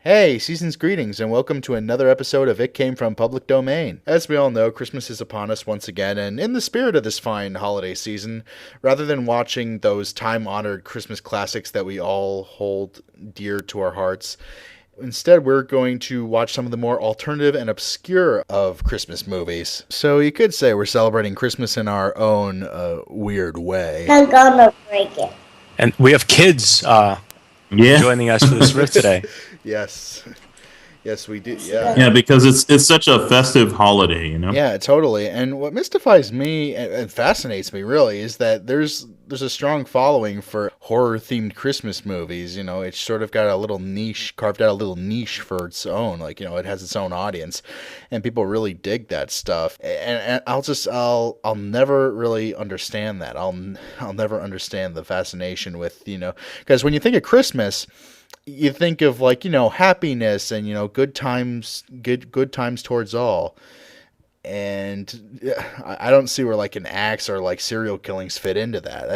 Hey, season's greetings, and welcome to another episode of It Came From Public Domain. As we all know, Christmas is upon us once again, and in the spirit of this fine holiday season, rather than watching those time-honored Christmas classics that we all hold dear to our hearts, instead we're going to watch some of the more alternative and obscure of Christmas movies. So you could say we're celebrating Christmas in our own weird way. I'm gonna break it. And we have kids joining us for this riff today. Yes. Yes, we do. Yeah. Yeah, because it's such a festive holiday, you know? Yeah, totally. And what mystifies me and fascinates me really is that there's a strong following for horror-themed Christmas movies. You know, it's sort of got a little niche, carved out a little niche for its own. Like, you know, it has its own audience, and people really dig that stuff. And I'll never really understand that. I'll never understand the fascination with, you know, because when you think of Christmas, you think of, like, you know, happiness and, you know, good times towards all. And I don't see where, like, an axe or, like, serial killings fit into that.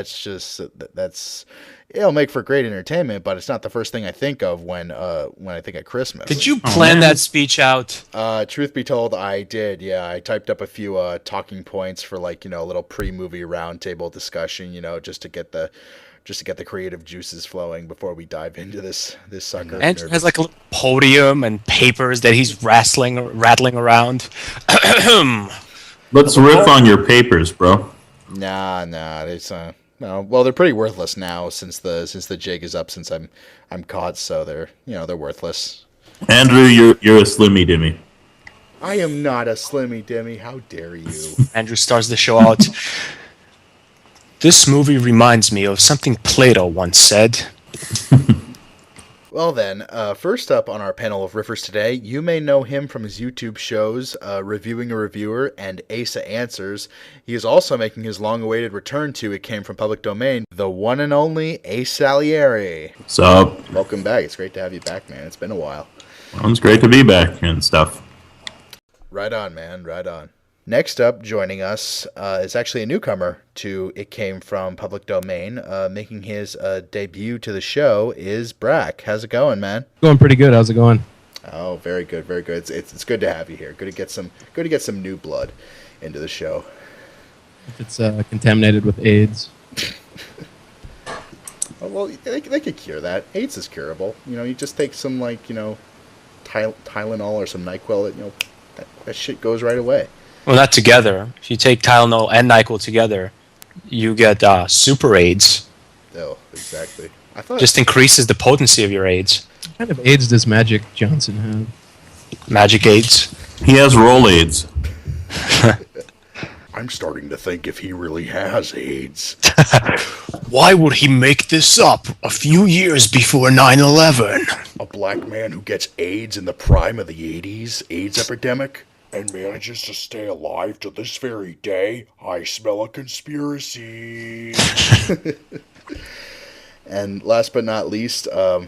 It'll make for great entertainment, but it's not the first thing I think of when I think of Christmas. Did you plan that speech out? Truth be told, I did. Yeah, I typed up a few talking points for, like, you know, a little pre-movie roundtable discussion, you know, just to get the creative juices flowing before we dive into this sucker. Andrew has like a little podium and papers that he's rattling around. Let's riff on your papers, bro. Nah, it's no. Well, they're pretty worthless now since the jig is up. Since I'm caught, so they're worthless. Andrew, you're a slimmy dimmy. I am not a slimmy dimmy. How dare you? Andrew starts the show out. This movie reminds me of something Plato once said. Well then, first up on our panel of riffers today, you may know him from his YouTube shows, Reviewing a Reviewer and Asa Answers. He is also making his long-awaited return to It Came From Public Domain, the one and only Ace Salieri. What's up? Welcome back. It's great to have you back, man. It's been a while. Well, it's great to be back and stuff. Right on, man. Right on. Next up, joining us is actually a newcomer to It Came From Public Domain. Making his debut to the show is Brack. How's it going, man? Going pretty good. How's it going? Oh, very good, very good. It's good to have you here. Good to get some new blood into the show. If it's contaminated with AIDS. Oh, well, they could cure that. AIDS is curable. You know, you just take some, like, you know, Tylenol or some NyQuil. You know, that shit goes right away. Well, not together. If you take Tylenol and NyQuil together, you get super AIDS. Oh, exactly. I thought just increases the potency of your AIDS. What kind of AIDS does Magic Johnson have? Magic AIDS. He has roll AIDS. I'm starting to think if he really has AIDS. Why would he make this up a few years before 9/11? A black man who gets AIDS in the prime of the 80s, AIDS epidemic, and manages to stay alive to this very day. I smell a conspiracy. And last but not least, a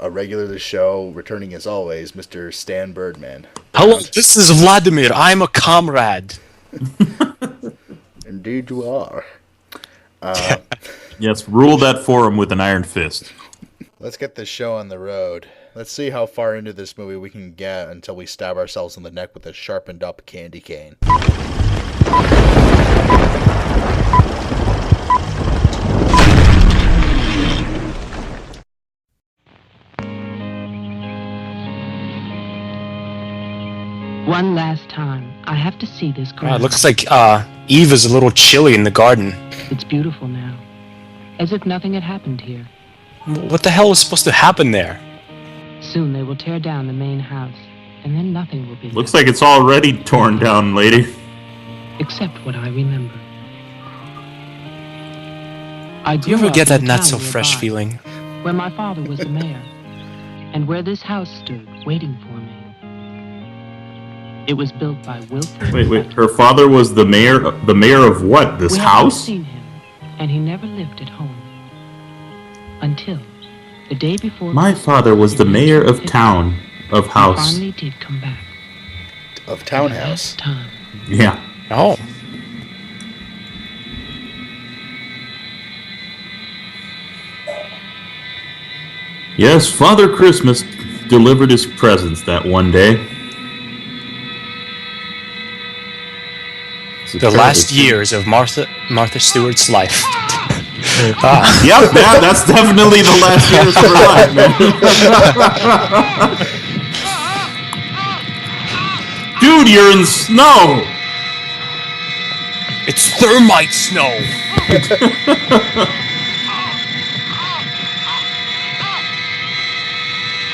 regular to the show, returning as always, Mr. Stan Birdman. Hello, this is Vladimir. I'm a comrade. Indeed you are. Yes, rule that forum with an iron fist. Let's get this show on the road. Let's see how far into this movie we can get until we stab ourselves in the neck with a sharpened up candy cane. One last time, I have to see this ground. It looks like Eve is a little chilly in the garden. It's beautiful now, as if nothing had happened here. What the hell was supposed to happen there? Soon they will tear down the main house, and then nothing will be Looks like it's already torn down, lady. except what I remember. Do you ever get that not-so-fresh feeling? Where my father was the mayor, and where this house stood, waiting for me. It was built by Wilfred. Wait. Her father was the mayor. The mayor of what? This We house? hadn't seen him, and he never lived at home. Until the day before. My father was the mayor of town, of He house. finally did come back. Of Townhouse. Last time. Yeah. Oh. Yes, Father Christmas delivered his presents that one day. The last years of Martha Stewart's life. Yep, that's definitely the last years of her life, man. Dude, you're in snow! It's thermite snow!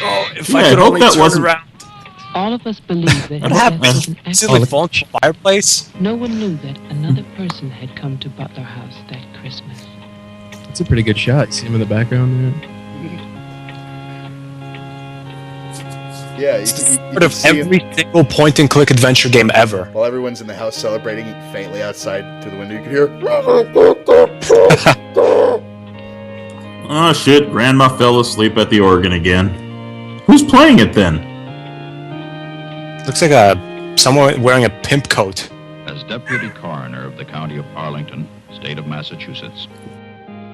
Oh, if I could only turn around. All of us believe that What his happened? death was an Is it like falling from the fireplace? No one knew that another person had come to Butler House that Christmas. It's a pretty good shot. See him in the background there? Yeah, Part of every single point-and-click adventure game ever. While everyone's in the house celebrating faintly outside through the window, you can hear. Oh shit, Grandma fell asleep at the organ again. Who's playing it then? Looks like someone wearing a pimp coat. As Deputy Coroner of the County of Arlington, State of Massachusetts,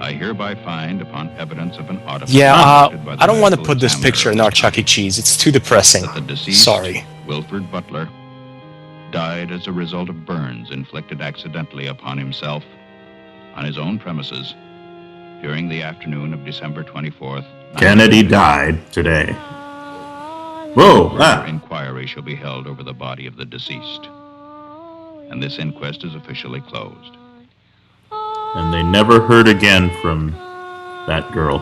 I hereby find, upon evidence of an autopsy... Yeah, I don't want to put this picture in our Chuck E. Cheese. It's too depressing. That the deceased, Sorry. Wilfred Butler, died as a result of burns inflicted accidentally upon himself on his own premises during the afternoon of December 24th. Kennedy died today. Whoa! Further inquiry shall be held over the body of the deceased. And this inquest is officially closed. And they never heard again from that girl.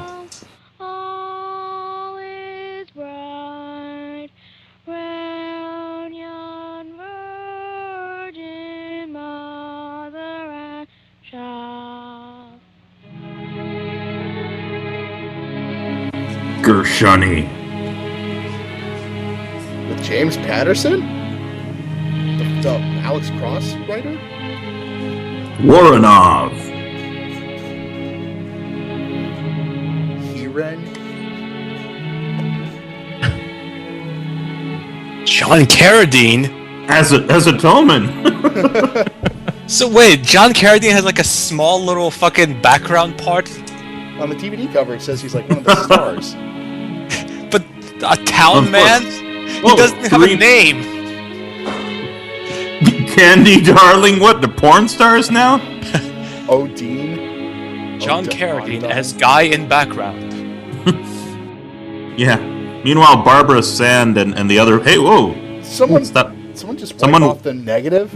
All is bright round yon Virgin Mother and Child. Gershoni. With James Patterson? The Alex Cross writer? Voronov. Heeren? John Carradine? As a Tolman. So wait, John Carradine has like a small little fucking background part? On the DVD cover, it says he's like one of the stars. But a town man? He doesn't have a name. Candy Darling, what, the porn stars now? Odin? John Carradine as guy in background. Yeah. Meanwhile, Barbara Sand and the other... Hey, whoa! Someone just wiped off the negative?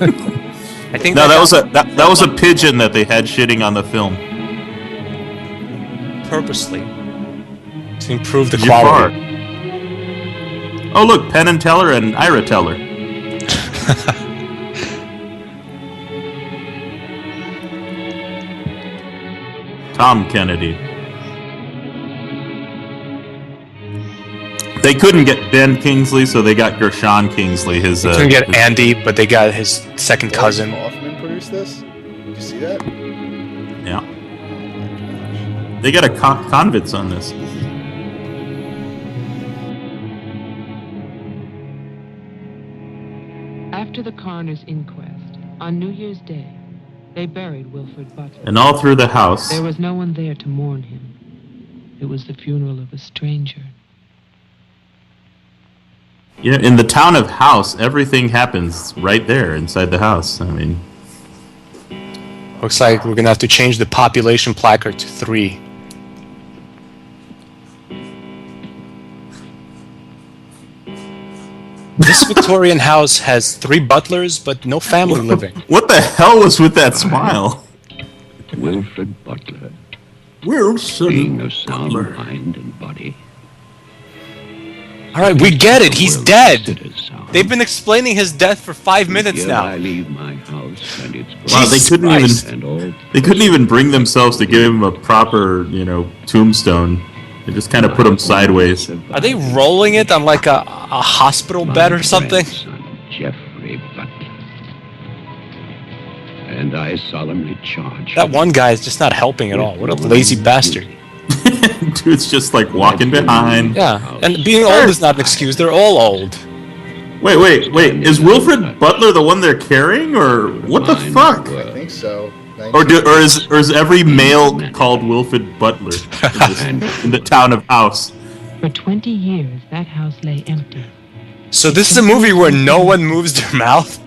I think no, that was a pigeon that they had shitting on the film. Purposely. To improve the quality. Oh, look, Penn and Teller and Ira Teller. Tom Kennedy. They couldn't get Ben Kingsley, so they got Gershon Kingsley. They couldn't get Andy, but they got his second cousin. Hoffman produced this? Did you see that? Yeah. They got a convicts on this. After the coroner's inquest, on New Year's Day, they buried Wilfred Butler. And all through the house. There was no one there to mourn him. It was the funeral of a stranger. Yeah, in the town of House, everything happens right there inside the house. I mean... Looks like we're gonna have to change the population placard to 3. This Victorian house has 3 butlers, but no family living. What the hell was with that smile? Wilfred Butler. Wilson Being of sound mind and body. Alright, we get it. He's dead. They've been explaining his death for 5 minutes now. I leave my house and its wow, they couldn't even bring themselves to give him a proper, tombstone. They just kind of put him sideways. Are they rolling it on like a hospital bed or something? Jeffrey Butler. And I solemnly charge That one guy is just not helping at all. What a lazy bastard. Dude's just like walking behind. Yeah, and being old is not an excuse. They're all old. Wait. Is Wilfred Butler the one they're carrying, or what the fuck? I think so. Or is every male called Wilfred Butler in the town of House? For 20 years, that house lay empty. So this is a movie where no one moves their mouth?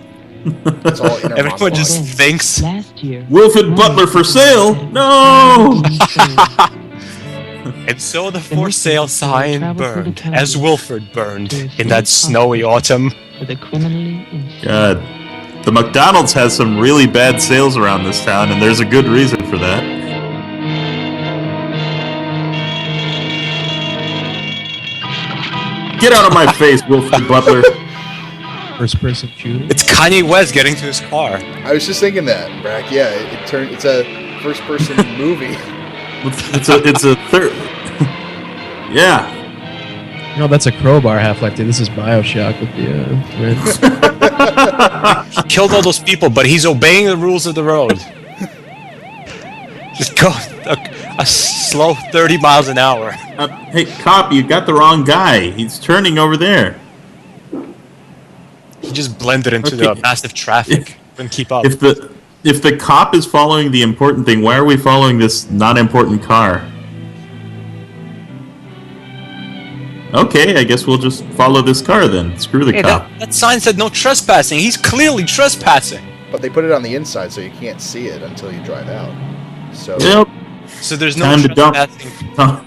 It's all inner Everyone monologue. just thinks. Last year, Wilfred Butler for sale? No! And so the for sale sign burned, as Wilfred burned in that snowy autumn. With a criminally insane. God. The McDonald's has some really bad sales around this town, and there's a good reason for that. Get out of my face, Wilfred Butler. First person shooter. It's Kanye West getting to his car. I was just thinking that, Brack. Yeah, it's a first-person movie. It's a third. Yeah. No, that's a crowbar Half-Life 2. This is Bioshock with the red. He killed all those people, but he's obeying the rules of the road. Just go a slow 30 miles an hour. Hey, cop, you got the wrong guy. He's turning over there. He just blended into the massive traffic. Couldn't keep up. If the cop is following the important thing, why are we following this not important car? Okay, I guess we'll just follow this car then. Screw the cop. That sign said no trespassing. He's clearly trespassing. But they put it on the inside so you can't see it until you drive out. So Yep. So there's no Time to dump. trespassing.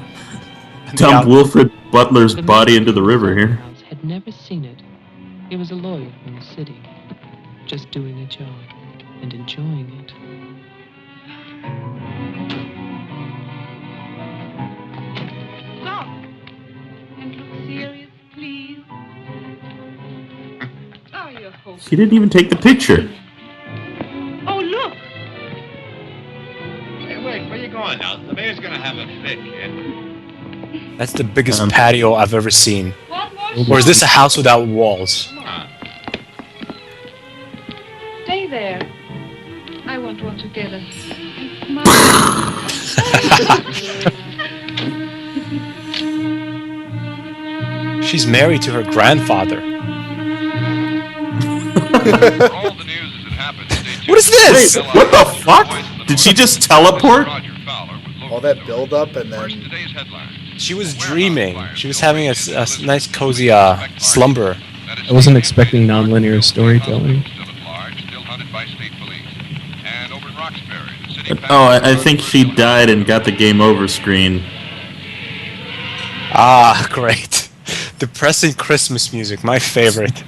Dump Wilfred Butler's body into the river here. Had never seen it. He was a lawyer from the city, just doing a job and enjoying it. Stop and look serious, please. Oh, you're hopeless. She didn't even take the picture. Oh, look. Hey, wait, where you going now? The mayor's gonna have a fit, kid. That's the biggest patio I've ever seen. One more Or is this a house without walls? Come on. Stay there. I want one together. And smile. She's married to her grandfather. What is this? Wait, what the fuck? Did she just teleport? all that build up and then She was dreaming. She was having a nice cozy slumber. I wasn't expecting non-linear storytelling. Oh, I think she died and got the game over screen. Ah, great. Depressing Christmas music, my favorite.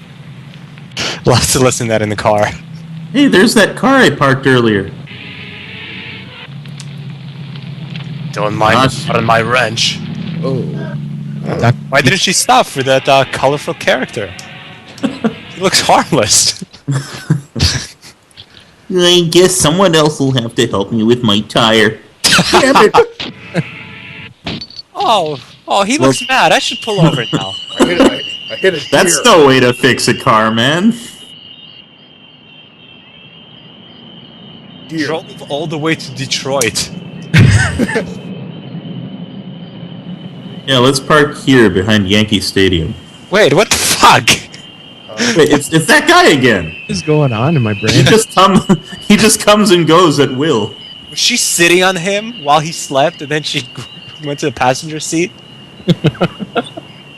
Lots to listen to that in the car. Hey, there's that car I parked earlier. Don't mind on my wrench. Oh. Why didn't she stop for that colorful character? He looks harmless. I guess someone else will have to help me with my tire. Damn it! Oh, he looks mad. I should pull over now. I hit it. That's no way to fix a car, man. Drove all the way to Detroit. Yeah, let's park here behind Yankee Stadium. Wait, what the fuck? Wait, it's that guy again. What is going on in my brain? He just comes and goes at will. Was she sitting on him while he slept, and then she went to the passenger seat?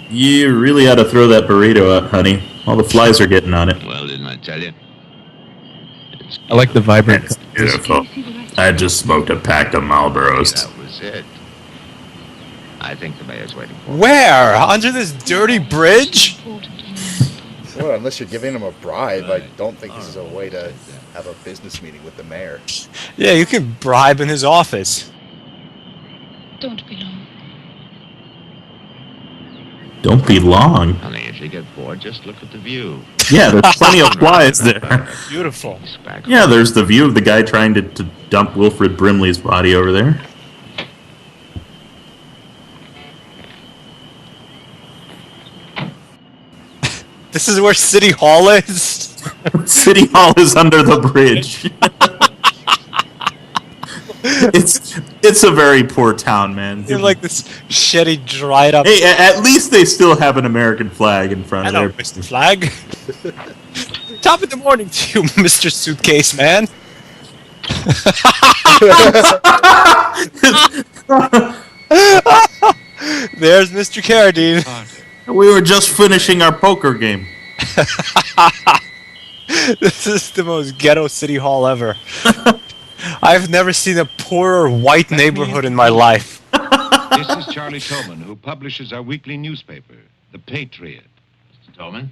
You really ought to throw that burrito out, honey. All the flies are getting on it. Well, didn't I tell you? I like the vibrant. It's beautiful. I just smoked a pack of Marlboros. That was it. I think the mayor's waiting for Where? Under this dirty bridge? Well, unless you're giving him a bribe, I don't think this is a way to have a business meeting with the mayor. Yeah, you can bribe in his office. Don't be long. Don't be long. Honey, if you get bored, just look at the view. Yeah, there's plenty of flies there. Beautiful. Yeah, there's the view of the guy trying to dump Wilfred Brimley's body over there. This is where City Hall is? City Hall is under the bridge. It's a very poor town, man. You're like this shitty, dried up... Hey, at least they still have an American flag in front of Hello, their... Mr. Flag. Top of the morning to you, Mr. Suitcase Man. There's Mr. Carradine. We were just finishing our poker game. This is the most ghetto city hall ever. I've never seen a poorer white neighborhood in my life. This is Charlie Tolman, who publishes our weekly newspaper, The Patriot. Mr. Tolman?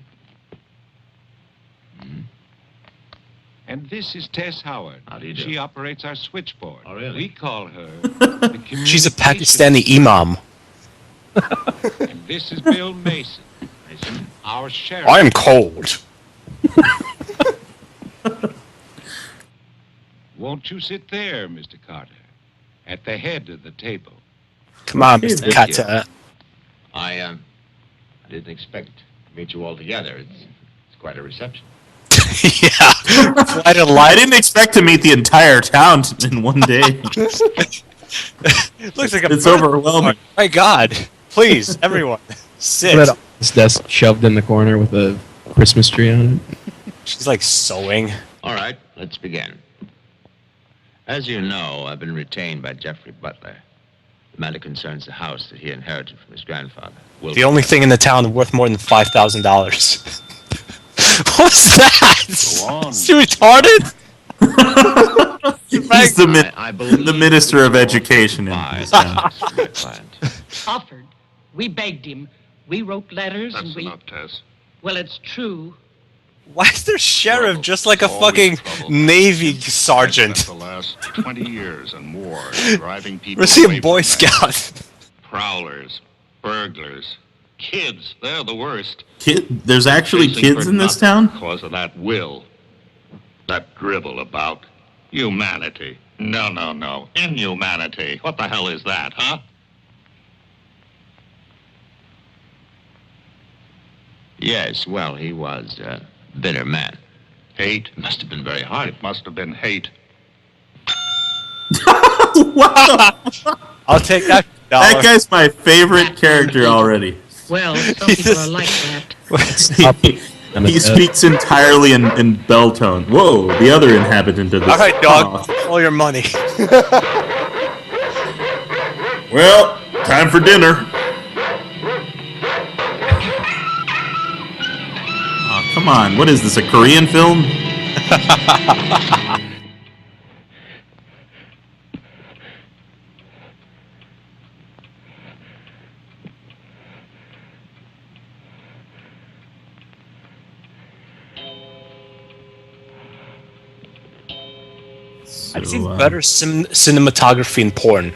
And this is Tess Howard. How do you do? She operates our switchboard. Oh, really? We call her the She's a communication- Pakistani imam. And this is Bill Mason, our sheriff. I am cold. Won't you sit there, Mr. Carter, at the head of the table? Come on, Mr. Thank you. Carter. I didn't expect to meet you all together. It's quite a reception. Yeah. Quite a I light. didn't expect to meet the entire town in one day. Looks like a It's overwhelming. My God. Please, everyone, sit. That office desk shoved in the corner with a Christmas tree on it. She's like sewing. All right, let's begin. As you know, I've been retained by Jeffrey Butler. The matter concerns the house that he inherited from his grandfather. The only thing in the town worth more than $5,000. What's that? Go on. Is he retarded? He's the, I believe the Minister of Education in Fine. this town. My client. Offered. We begged him. We wrote letters and we... Tess. Well, it's true. Why is there sheriff just like a fucking Navy sergeant? The last 20 years and more, driving people. Was he away a Boy from that. Scout? Prowlers, burglars, kids. They're the worst. There's actually Chasing kids for in this nothing town? Because of that will. That drivel about humanity. No. Inhumanity. What the hell is that, huh? Yes, well, he was a bitter man. Hate. It must have been very hard. It must have been hate. I'll take that That dollar. guy's my favorite character already. Well, some people are like that. He speaks entirely in bell tone. Whoa, the other inhabitant of this. All right, dog. Aw. All your money. Well, time for dinner. Oh, come on. What is this, a Korean film? I've seen So, better cinematography in porn.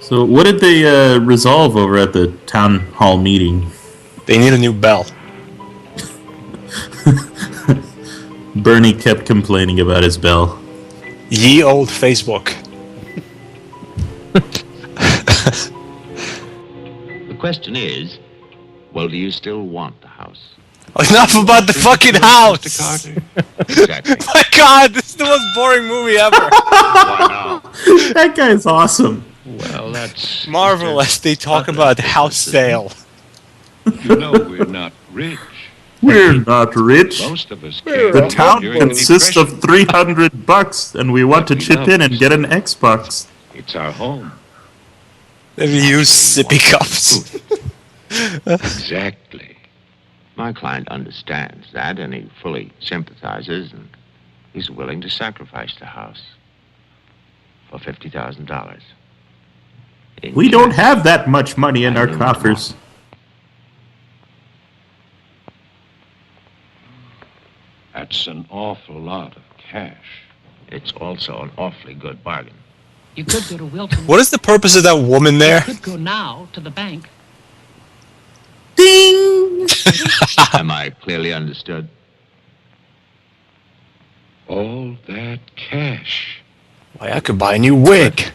So what did they resolve over at the town hall meeting? They need a new bell. Bernie kept complaining about his bell. Ye old Facebook. The question is, well, do you still want the house? Enough about the fucking house! Mr. Carter. Exactly. My God, this is the most boring movie ever. Why now? That guy's awesome. Well, that's Marvelous. They talk about house sale. You know we're not rich. We're not rich. Most of us can't. The town During the consists of Depression, $300, and we want to chip in and get an Xbox. It's our home. They use sippy cups. Exactly. My client understands that, and he fully sympathizes, and he's willing to sacrifice the house for $50,000. We don't have that much money in our coffers. That's an awful lot of cash. It's also an awfully good bargain. You could go to Wilton. What is the purpose of that woman there? You could go now to the bank. Ding! Am I clearly understood? All that cash. Why, I could buy a new wig.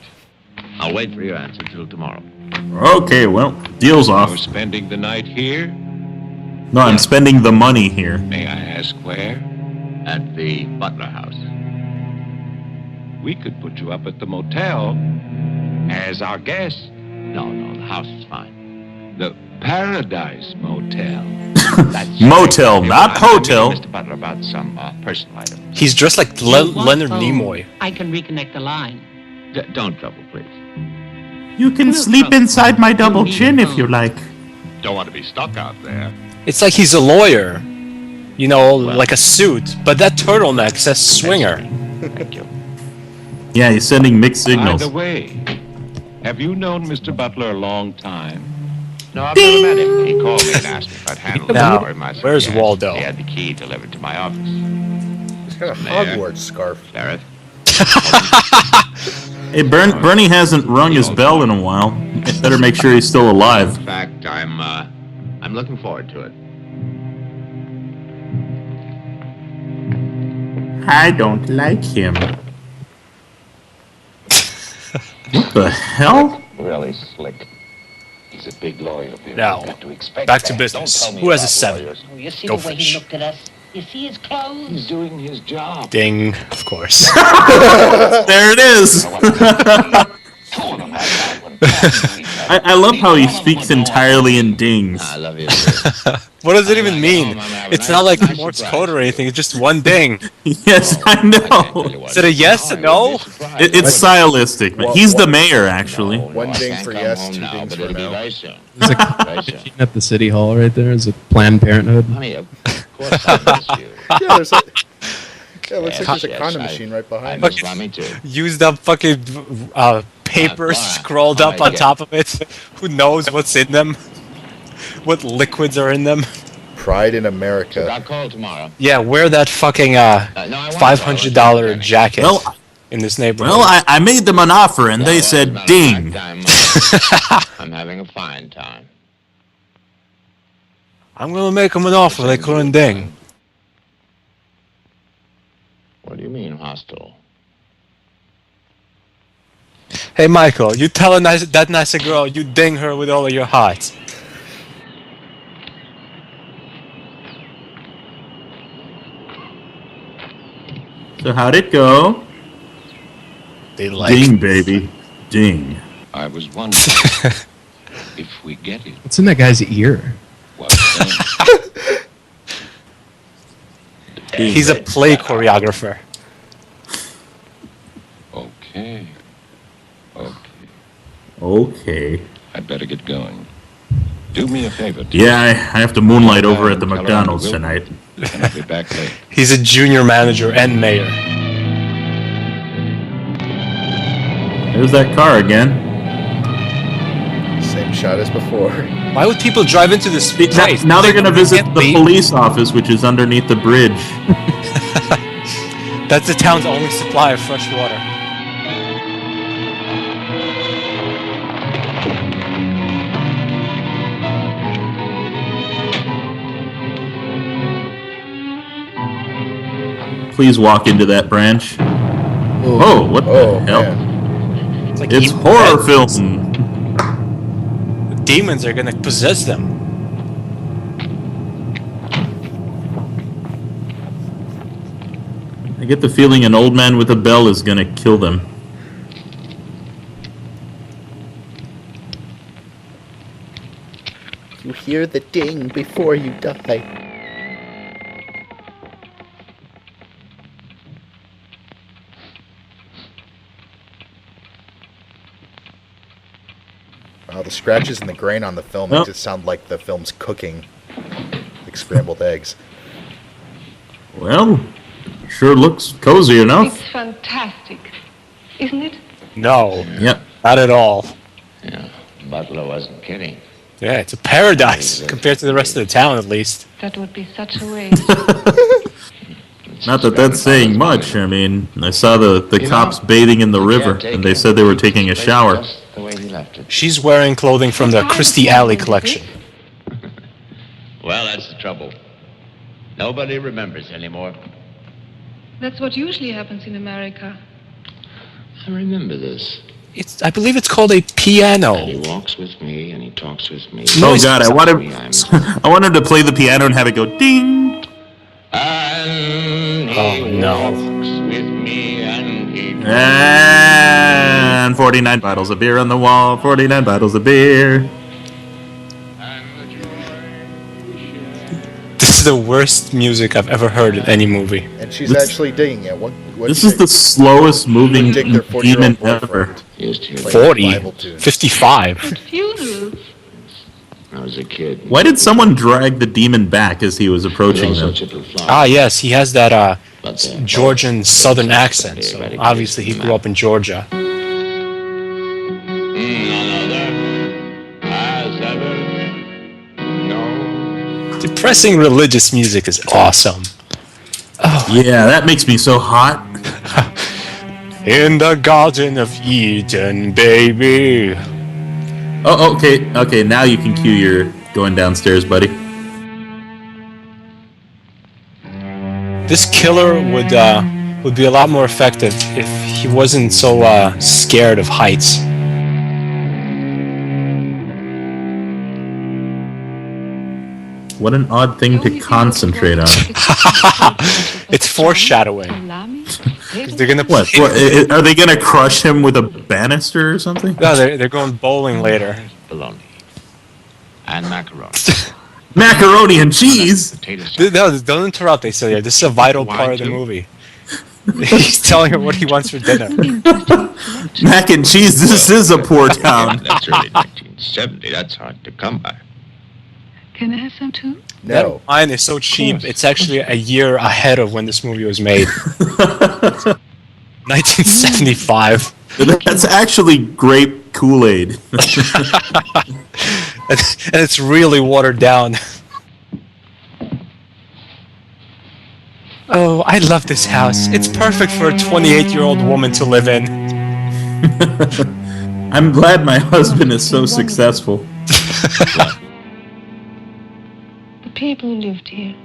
I'll wait for your answer till tomorrow. Okay, well, deal's off. You're spending the night here? No, I'm spending the money here. May I ask where? At the Butler house. We could put you up at the motel as our guest. No, the house is fine. The Paradise Motel. Motel, not hotel. Mr. Butler, about some personal items. He's dressed like Leonard Nimoy. I can reconnect the line. Don't trouble, please. You can sleep inside my double chin if you like. Don't want to be stuck out there. It's like he's a lawyer. You know, like a suit. But that turtleneck says swinger. Thank you. Yeah, he's sending mixed signals. By the way, have you known Mr. Butler a long time? No, I've never met him. He called me and asked me if I'd handle the Now, story myself. where's Yes, Waldo? He had the key delivered to my office. He's got a Hogwarts scarf. Sheriff? Hey, Bernie hasn't rung his bell in a while. Better make sure he's still alive. In fact, I'm looking forward to it. I don't like him. What the hell? Really slick. He's a big lawyer. Now, back to business. Who has a 7? Oh, you see Go the way fish. he looked at us? You see his clothes? He's doing his job. Ding, of course. There it is! I love how he speaks entirely in dings. I love you. What does it even mean? It's not like Morse code or anything, it's just one ding. Yes, I know. Is it a yes, a no? It's stylistic, but he's the mayor, actually. One ding for yes, 2 dings for no. Very soon. There's a machine at the city hall right there. Is it Planned Parenthood? Honey, of course I miss you. Yeah, there's a, yeah, it looks like there's a Yes, condom I- machine right I behind miss us. Mommy too. Used up fucking paper scrolled up on top of it. Who knows what's in them? What liquids are in them? Pride in America. I'll call tomorrow. Yeah, wear that fucking $500 jacket Well, in this neighborhood. well, I made them an offer, and they said ding. I'm having a fine time. I'm gonna make them an offer they couldn't ding. What do you mean, hostile? Hey Michael, you tell that nice girl you ding her with all of your heart. So how'd it go? They like Ding, baby. Ding. I was wondering if we get it. What's in that guy's ear? Well done. He's a play choreographer. Okay. Okay. Okay. I'd better get going. Do me a favor. Yeah, I have to moonlight over at the McDonald's tonight. And I'll be back late. He's a junior manager and mayor. There's that car again. Same shot as before. Why would people drive into this place? Now they're gonna visit Can't the leave? police office, which is underneath the bridge. That's the town's only supply of fresh water. Please walk into that branch. Oh, what the hell? Man. It's like It's evil horror dead. film. The demons are gonna possess them. I get the feeling an old man with a bell is gonna kill them. You hear the ding before you die. Wow, the scratches and the grain on the film makes it sound like the film's cooking, like scrambled eggs. Well, sure looks cozy enough. It's fantastic, isn't it? No, Yep. not at all. Yeah, Butler wasn't kidding. Yeah, it's a paradise compared to the rest of the town, at least. That would be such a waste. Not that that's saying much. I mean, I saw the cops bathing in the river, and they said they were taking a shower. Just the way he left it. She's wearing clothing from the Christie Alley collection. Well, that's the trouble. Nobody remembers anymore. That's what usually happens in America. I remember this. I believe it's called a piano. And he walks with me, and he talks with me. Oh God, I wanted to play the piano and have it go ding. And he Oh, no. walks with me, and he And 49 bottles of beer on the wall. 49 bottles of beer. the worst music I've ever heard in any movie. And she's actually digging it. This is the slowest moving dig their 40-year-old demon ever. boyfriend. 40? 55? Funerals. I was a kid. Why did someone drag the demon back as he was approaching them? Ah, yes, he has that Georgian southern accent, so obviously he grew up in Georgia. Depressing religious music is awesome. Oh. Yeah, that makes me so hot. In the Garden of Eden, baby. Oh, okay, now you can cue your going downstairs, buddy. This killer would be a lot more effective if he wasn't so scared of heights. What an odd thing to concentrate on. It's foreshadowing. They're gonna what? Are they gonna crush him with a banister or something? No, they're going bowling later. Bologna. And macaroni. Macaroni and cheese? No, don't interrupt, Acelia. This is a vital part of the movie. He's telling her what he wants for dinner. Mac and cheese, this is a poor town. That's early 1970. That's hard to come by. Can I have some too? No. That wine is so cheap, it's actually a year ahead of when this movie was made. 1975. That's actually grape Kool-Aid. And it's really watered down. Oh, I love this house. It's perfect for a 28-year-old woman to live in. I'm glad my husband is so successful. The people who lived here.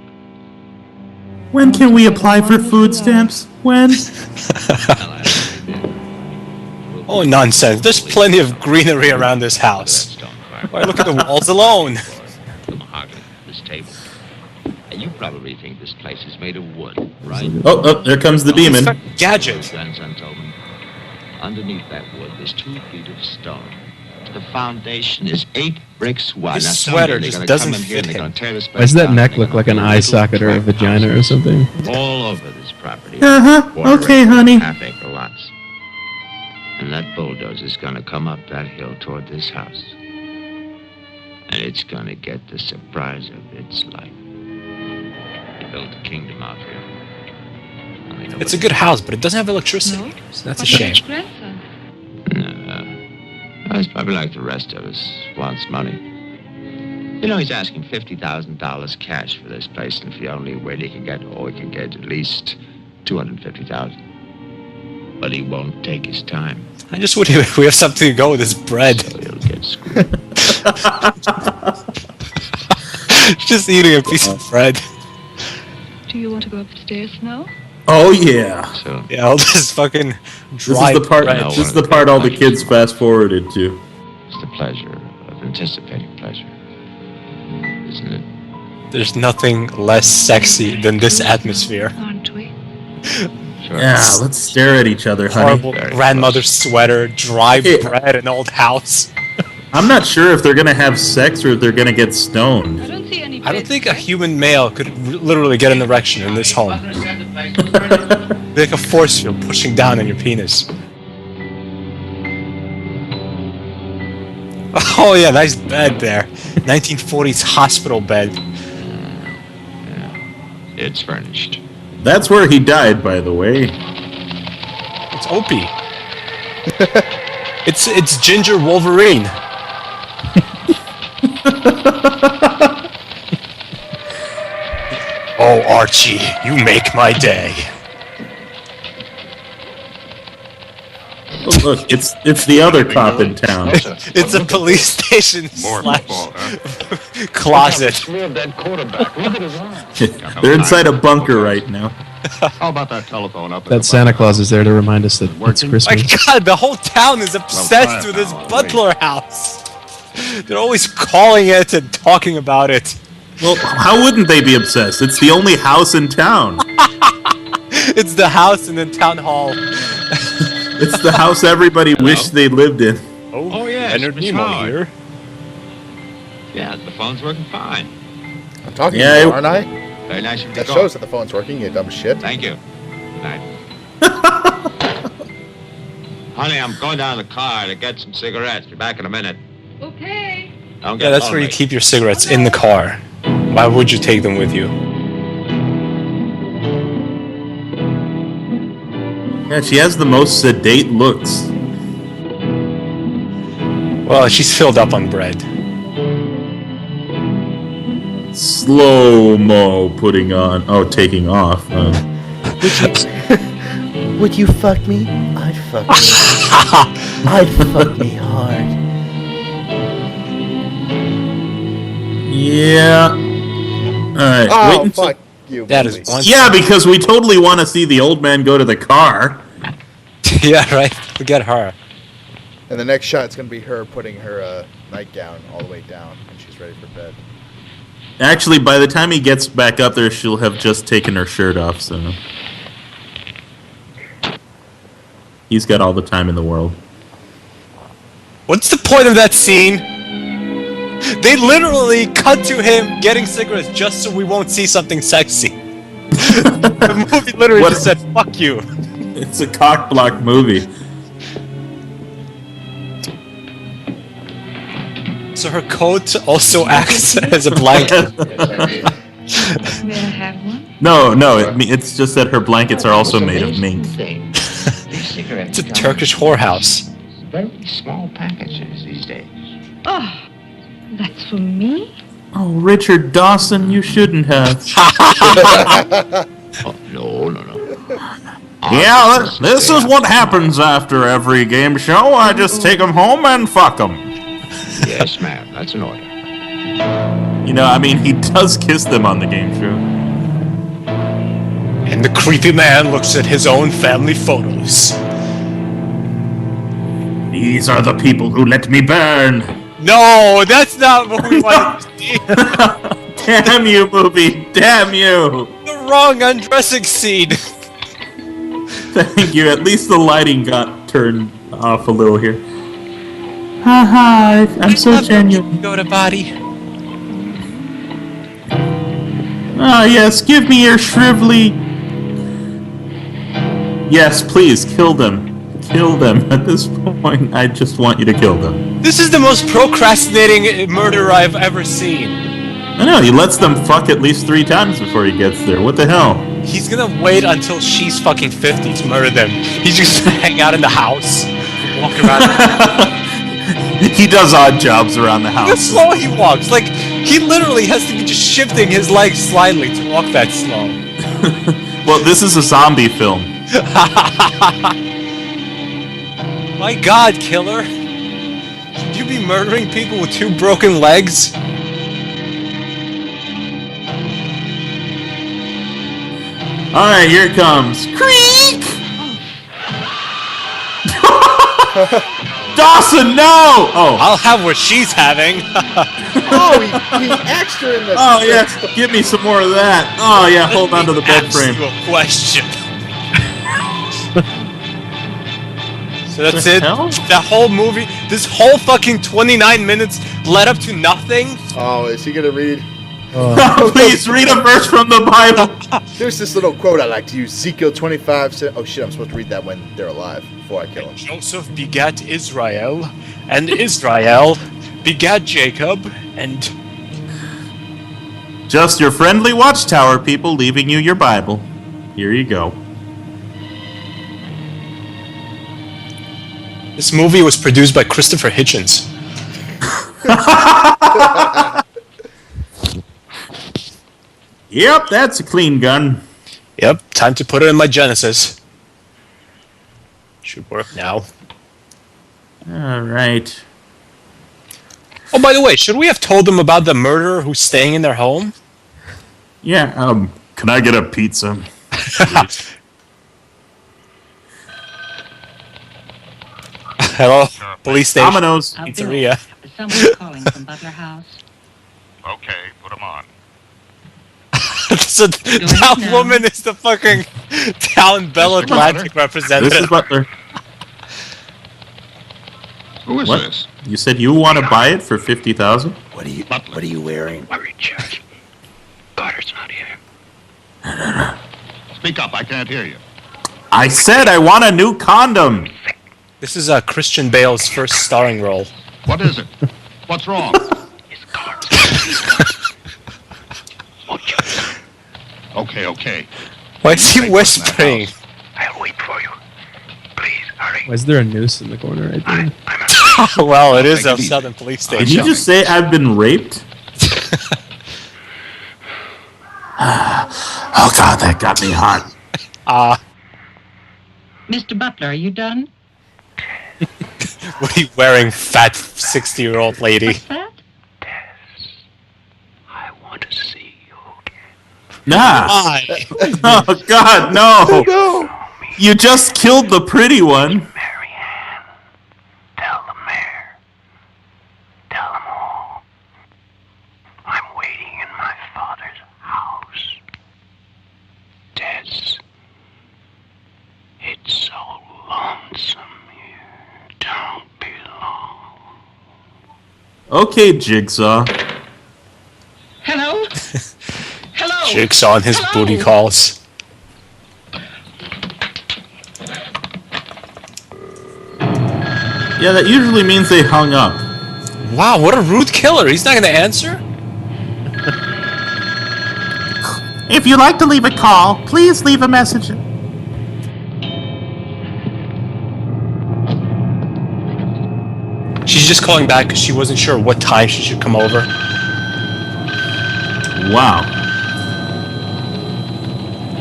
When can we apply for food stamps? When? Oh, nonsense. There's plenty of greenery around this house. Why, look at the walls alone. The mahogany, this table. And you probably think this place is made of wood, right? Oh, there comes the demon. Gadget. Grandson told me. Underneath that wood, there's 2 feet of stone. The foundation is 8 bricks wide. His sweater just doesn't fit him. Why does that neck look like an eye socket or a vagina or something? All over this property. Okay, honey. Half-acre lots. And that bulldozer's gonna come up that hill toward this house. And it's gonna get the surprise of its life. They built a kingdom out here. It's a good house, but it doesn't have electricity. No? So that's a shame. Grandson. No. He's probably like the rest of us. Wants money. You know, he's asking $50,000 cash for this place, and if he only wait, he can get at least $250,000. But he won't take his time. I just wish we have something to go with this bread. So he'll get screwed. Just eating a piece of bread. Do you want to go upstairs now? Oh yeah. So, Yeah, all this fucking This dry is the part. bread. This is the part all the kids fast forwarded to. it's the pleasure of anticipating pleasure. Isn't it? There's nothing less sexy than this atmosphere. Aren't we? Sure. Yeah, let's stare at each other, honey. Horrible grandmother's sweater, dry bread, an old house. I'm not sure if they're gonna have sex or if they're gonna get stoned. I don't see any. I don't think a human male could literally get an erection in this home. Like a force field pushing down on your penis. Oh yeah, nice bed there. 1940s hospital bed. It's furnished. That's where he died, by the way. It's Opie. It's Ginger Wolverine. Oh, Archie, you make my day. Oh, look, it's the other cop in town. It's a police station slash closet. They're inside a bunker right now. How about that telephone up? That Santa Claus is there to remind us that it's My Christmas. God, the whole town is obsessed with this butler house. They're always calling it and talking about it. Well, how wouldn't they be obsessed? It's the only house in town. It's the house in the town hall. It's the house everybody wished they lived in. Oh, yes, Leonard Miss Nimoy Howard. here. Yeah, the phone's working fine. I'm talking Yeah, to you, aren't I? Very nice of you to That go. shows that the phone's working, you dumb shit. Thank you. Good night. Honey, I'm going down to the car to get some cigarettes. Be back in a minute. Okay. Don't get Yeah, that's where you lonely. keep your cigarettes, in the car. Why would you take them with you? Yeah, she has the most sedate looks. Well, she's filled up on bread. Slow-mo taking off. Would you fuck me? I'd fuck me. I'd fuck me hard. Yeah. Alright, Oh, wait until... fuck you. That is movie. one. Yeah, because we totally want to see the old man go to the car. Yeah, right. Forget her. And the next shot's gonna be her putting her nightgown all the way down, and she's ready for bed. Actually, by the time he gets back up there, she'll have just taken her shirt off, so... He's got all the time in the world. What's the point of that scene? They literally cut to him getting cigarettes just so we won't see something sexy. The movie literally What- just said, fuck you. It's a cock-block movie. So her coat also acts as a blanket. May I have one? No, it's just that her blankets are also made of mink. It's a Turkish whorehouse. Very small packages these days. Oh, that's for me? Oh, Richard Dawson, you shouldn't have. Oh, no. Yeah, this is what happens after every game show. I just take them home and fuck them. Yes, ma'am. That's an order. You know, I mean, he does kiss them on the game show. And the creepy man looks at his own family photos. These are the people who let me burn. No, that's not what we want to see. Damn you, movie. Damn you. The wrong undressing scene. Thank you. At least the lighting got turned off a little here. Haha, I'm so genuine. Go to body. Ah, yes, give me your shrivelly... Yes, please, kill them. Kill them. At this point, I just want you to kill them. This is the most procrastinating murder I've ever seen. I know, he lets them fuck at least 3 times before he gets there. What the hell? He's gonna wait until she's fucking 50 to murder them. He's just gonna hang out in the house, walk around. He does odd jobs around the Look how house. slow he walks. Like, he literally has to be just shifting his legs slightly to walk that slow. Well, this is a zombie film. My god, killer. Should you be murdering people with 2 broken legs? Alright, here it comes. Creak! Dawson, no! Oh. I'll have what she's having. Oh, he extra in the... Oh, yes, give me some more of that. Oh, yeah, hold on to the bed frame. Ask you a question. So that's The it? hell? That whole movie, this whole fucking 29 minutes led up to nothing? Oh, is he gonna read? Please read a verse from the Bible. There's this little quote I like to use. Ezekiel 25 said, oh shit, I'm supposed to read that when they're alive, before I kill them. Joseph begat Israel, and Israel begat Jacob, and... Just your friendly watchtower people leaving you your Bible. Here you go. This movie was produced by Christopher Hitchens. Yep, that's a clean gun. Yep, time to put it in my Genesis. Should work now. Alright. Oh, by the way, should we have told them about the murderer who's staying in their home? Yeah, can I get a pizza? Hello, police station. Domino's. Pizzeria. Someone's calling from Butler House. Okay, put him on. So that woman is the fucking Talon Bell Atlantic representative. This is Butler. Who is What? this? You said you want to buy it for $50,000? What are you wearing? Worried, Judge. Carter's not here. Speak up, I can't hear you. I said I want a new condom. This is Christian Bale's first starring role. What is it? What's wrong? Okay. Why is he whispering? I'll wait for you. Please, hurry. Why is there a noose in the corner right there? Well, it is a southern police station. Did you just say I've been raped? Oh God, that got me hot. Mr. Butler, are you done? What are you wearing, fat 60-year-old lady? What's that? I want to see you again. Nah. Oh God, no. You just killed the pretty one. Marianne, tell the mayor. Tell them all. I'm waiting in my father's house. Tess, it's so lonesome here. Don't be long. Okay, Jigsaw. Hello? Hello? Jigsaw and his Hello? booty calls. Yeah, that usually means they hung up. Wow, what a rude killer. He's not gonna answer? If you'd like to leave a call, please leave a message. She's just calling back because she wasn't sure what time she should come over. Wow.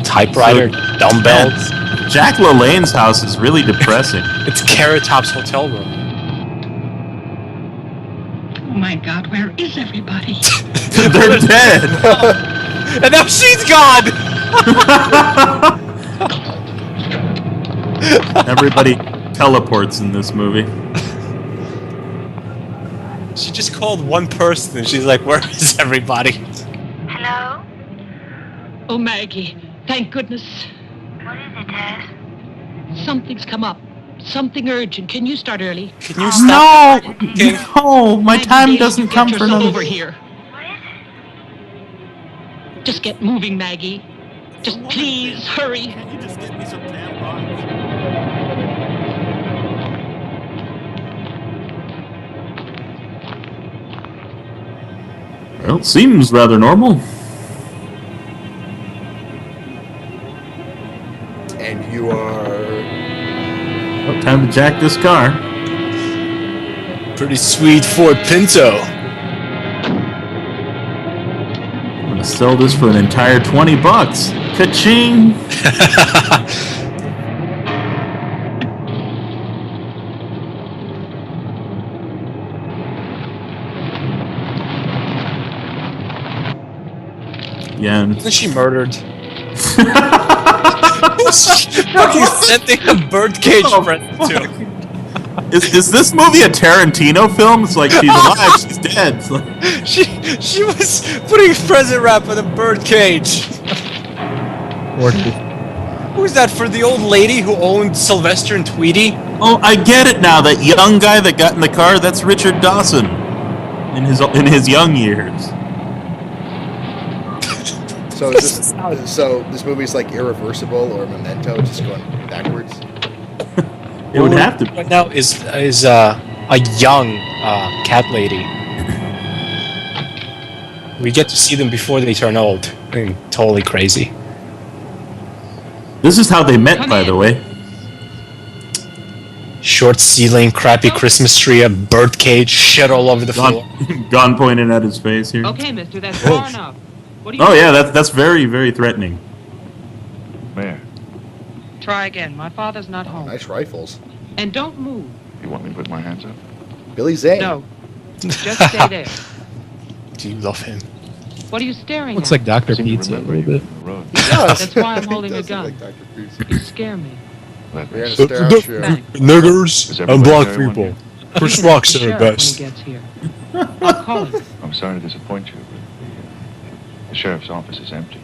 Typewriter, dumbbells. Man, Jack LaLanne's house is really depressing. It's Carrot Top's hotel room. Oh my God, where is everybody? They're dead. And now she's gone! Everybody teleports in this movie. She just called one person and she's like, where is everybody? Hello? Oh, Maggie, thank goodness. What is it, Tess? Something's come up. Something urgent. Can you start early? Can you stop? No, my Maggie, time Daisy, doesn't get come for yourself another. over here. What is it? Just get moving, Maggie. Just please hurry. Can you just get me some tampons? Well, seems rather normal. And you are. Well, time to jack this car. Pretty sweet Ford Pinto. I'm gonna sell this for an entire $20. Ka-ching! Yeah. Isn't she murdered? Fucking sending a birdcage present to him. Is this movie a Tarantino film? It's like she's alive, she's dead. It's like, She was putting present wrap in a birdcage. Who's that, for the old lady who owned Sylvester and Tweety? oh, I get it now. That young guy that got in the car, that's Richard Dawson. In his young years. So is this movie's like Irreversible or Memento, just going backwards. It would have to be. Right now is a young cat lady. We get to see them before they turn old. I mean, totally crazy. This is how they met, by the way. Short ceiling, crappy Christmas tree, a birdcage, shit all over the floor. Gun pointed at his face here. Okay, mister, that's far enough. What do you Oh yeah, that's very, very threatening. Mayor, Try again. My father's not home. Nice rifles. And don't move. you want me to put my hands up? Billy Zane. No. Just stay there. Do you love him? What are you staring Looks at? like Dr. Seem to Pizza a remember little you bit. from the road. That's why I'm holding He a does look gun. like Dr. Pizza. You scare me. Let We're me gonna stare out you. Niggers Is everybody there when you- Chris You can Rock's ask the their sheriff best. When he gets here. I'll call him. I'm sorry to disappoint you, but the sheriff's office is empty.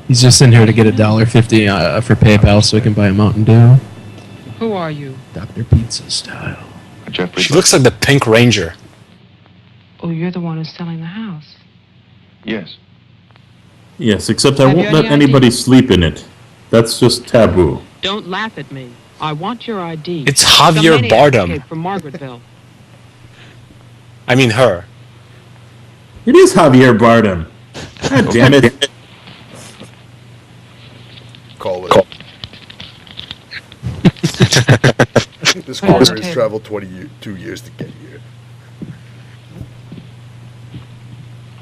He's just in here to get $1.50 for PayPal so he can buy a Mountain Dew. Who are you? Dr. Pizza style. Jeffrey. She looks like the Pink Ranger. Oh, you're the one who's selling the house. Yes. Yes, except I Have you won't let any anybody sleep in it. That's just taboo. Don't laugh at me. I want your ID. It's Javier Some maniac Bardem. escaped from Margaretville. I mean her. It is Javier Bardem. God damn it. Call it. This car has traveled 22 years to get here.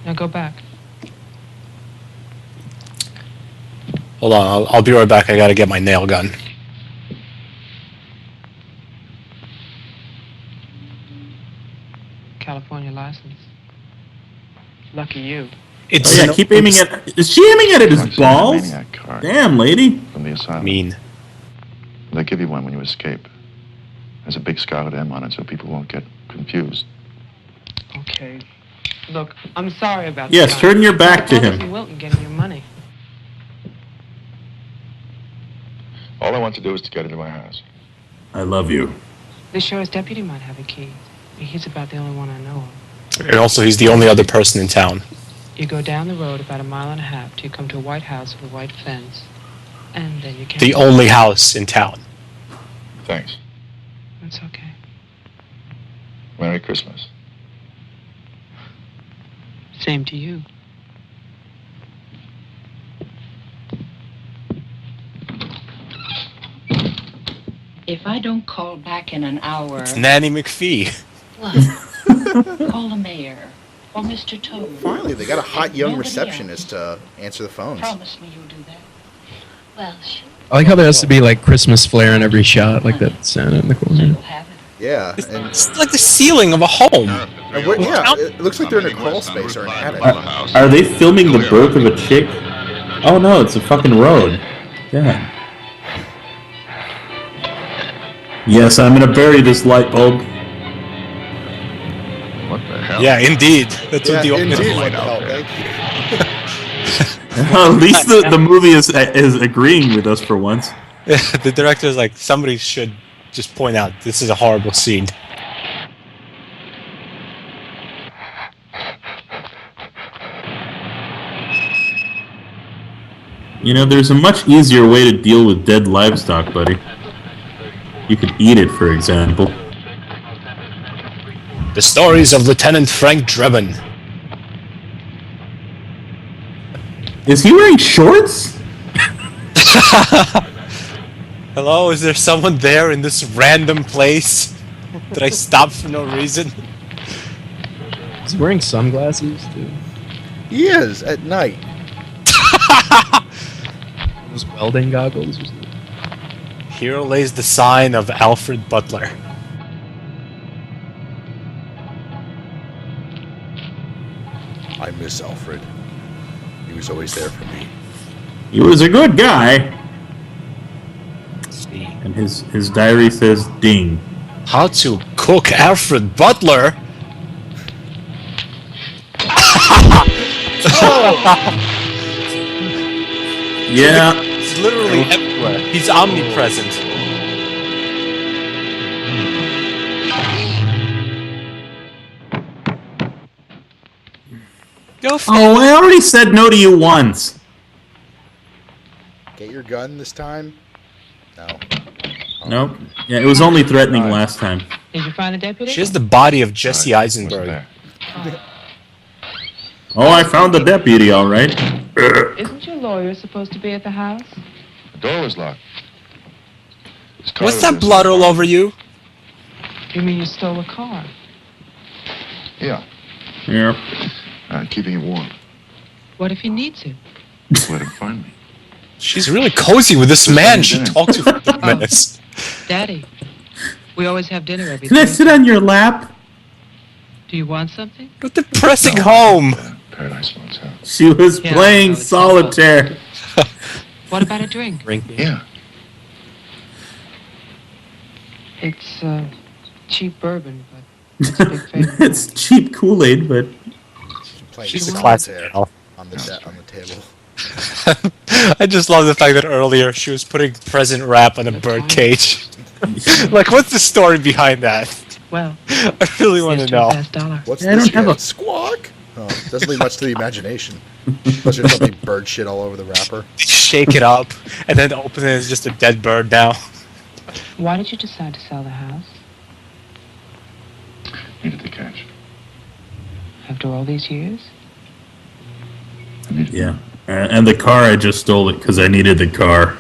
Now go back. Hold on, I'll be right back. I gotta get my nail gun. California license. Lucky you. It's Oh yeah, keep aiming at... Is she aiming at his balls? Maniac card Damn, lady. from the asylum. mean. They give you one when you escape. There's a big scarlet M on it so people won't get confused. Okay. Look, I'm sorry about Yes, that. turn your back to I promised him. you Wilton getting your money. All I want to do is to get into my house. I love you. The sheriff's deputy might have a key. He's about the only one I know of. And also, he's the only other person in town. You go down the road about 1.5 miles till you come to a white house with a white fence. And then you can... The only house in town. Thanks. It's okay. Merry Christmas. Same to you. If I don't call back in an hour, It's Nanny McPhee. call the mayor or Mr. Toad. Finally, they got a hot young Nobody receptionist to answer the phones. Promise me you'll do that. Well, sure. I like how there has to be like Christmas flair in every shot, like that Santa in the corner. You'll have it. Yeah, and It's like the ceiling of a home. yeah, it looks like they're in a crawl space or an attic. Are they filming the birth of a chick? Oh no, it's a fucking road. Yeah. Yes, I'm gonna bury this light bulb. What the hell? Yeah, indeed. That's what the indeed, opening what light the hell, out. thank you. At least the movie is agreeing with us for once. The director's like, somebody should just point out this is a horrible scene. You know, there's a much easier way to deal with dead livestock, buddy. You could eat it, for example. The stories of Lieutenant Frank Drebin. Is he wearing shorts? Hello, is there someone there in this random place? Did I stop for no reason? Is he wearing sunglasses too? He is at night. Those welding goggles. Or something? Here lays the sign of Alfred Butler. I miss Alfred. He was always there for me. He was a good guy. Let's see. And his diary says ding. How to cook Alfred Butler? Yeah. He's literally everywhere. He's omnipresent. Go for Oh, I already said no to you once. Get your gun this time? No. Nope. Yeah, it was only threatening last time. Did you find the deputy? She has the body of Jesse What's Eisenberg. there? Oh, I found the deputy, all right. Isn't your lawyer supposed to be at the house? The door was locked. His car What's was that missing. blood all over you? You mean you stole a car? Yeah, Yeah. keeping it warm. What if he needs it? Let him find me. She's really cozy with this man she talked to for 2 minutes. Daddy, we always have dinner every Can I Thursday. sit on your lap? Do you want something? What a depressing home. Paradise Motel. She was Yeah, playing no, it's solitaire. What about a drink? Yeah. It's cheap bourbon, but it's a big favorite. It's cheap Kool-Aid, but Playing She's a solitaire classic gal. on the table. I just love the fact that earlier she was putting present wrap on a bird cage. Like, what's the story behind that? Well, I really want to here's to a know. fast dollar. What's I this don't have kid? a- Squawk? Oh, doesn't leave much to the imagination. Unless there's something bird shit all over the wrapper. Shake it up, and then open it, it's just a dead bird now. Why did you decide to sell the house? Needed the cash. After all these years? Yeah. And the car, I just stole it because I needed the car.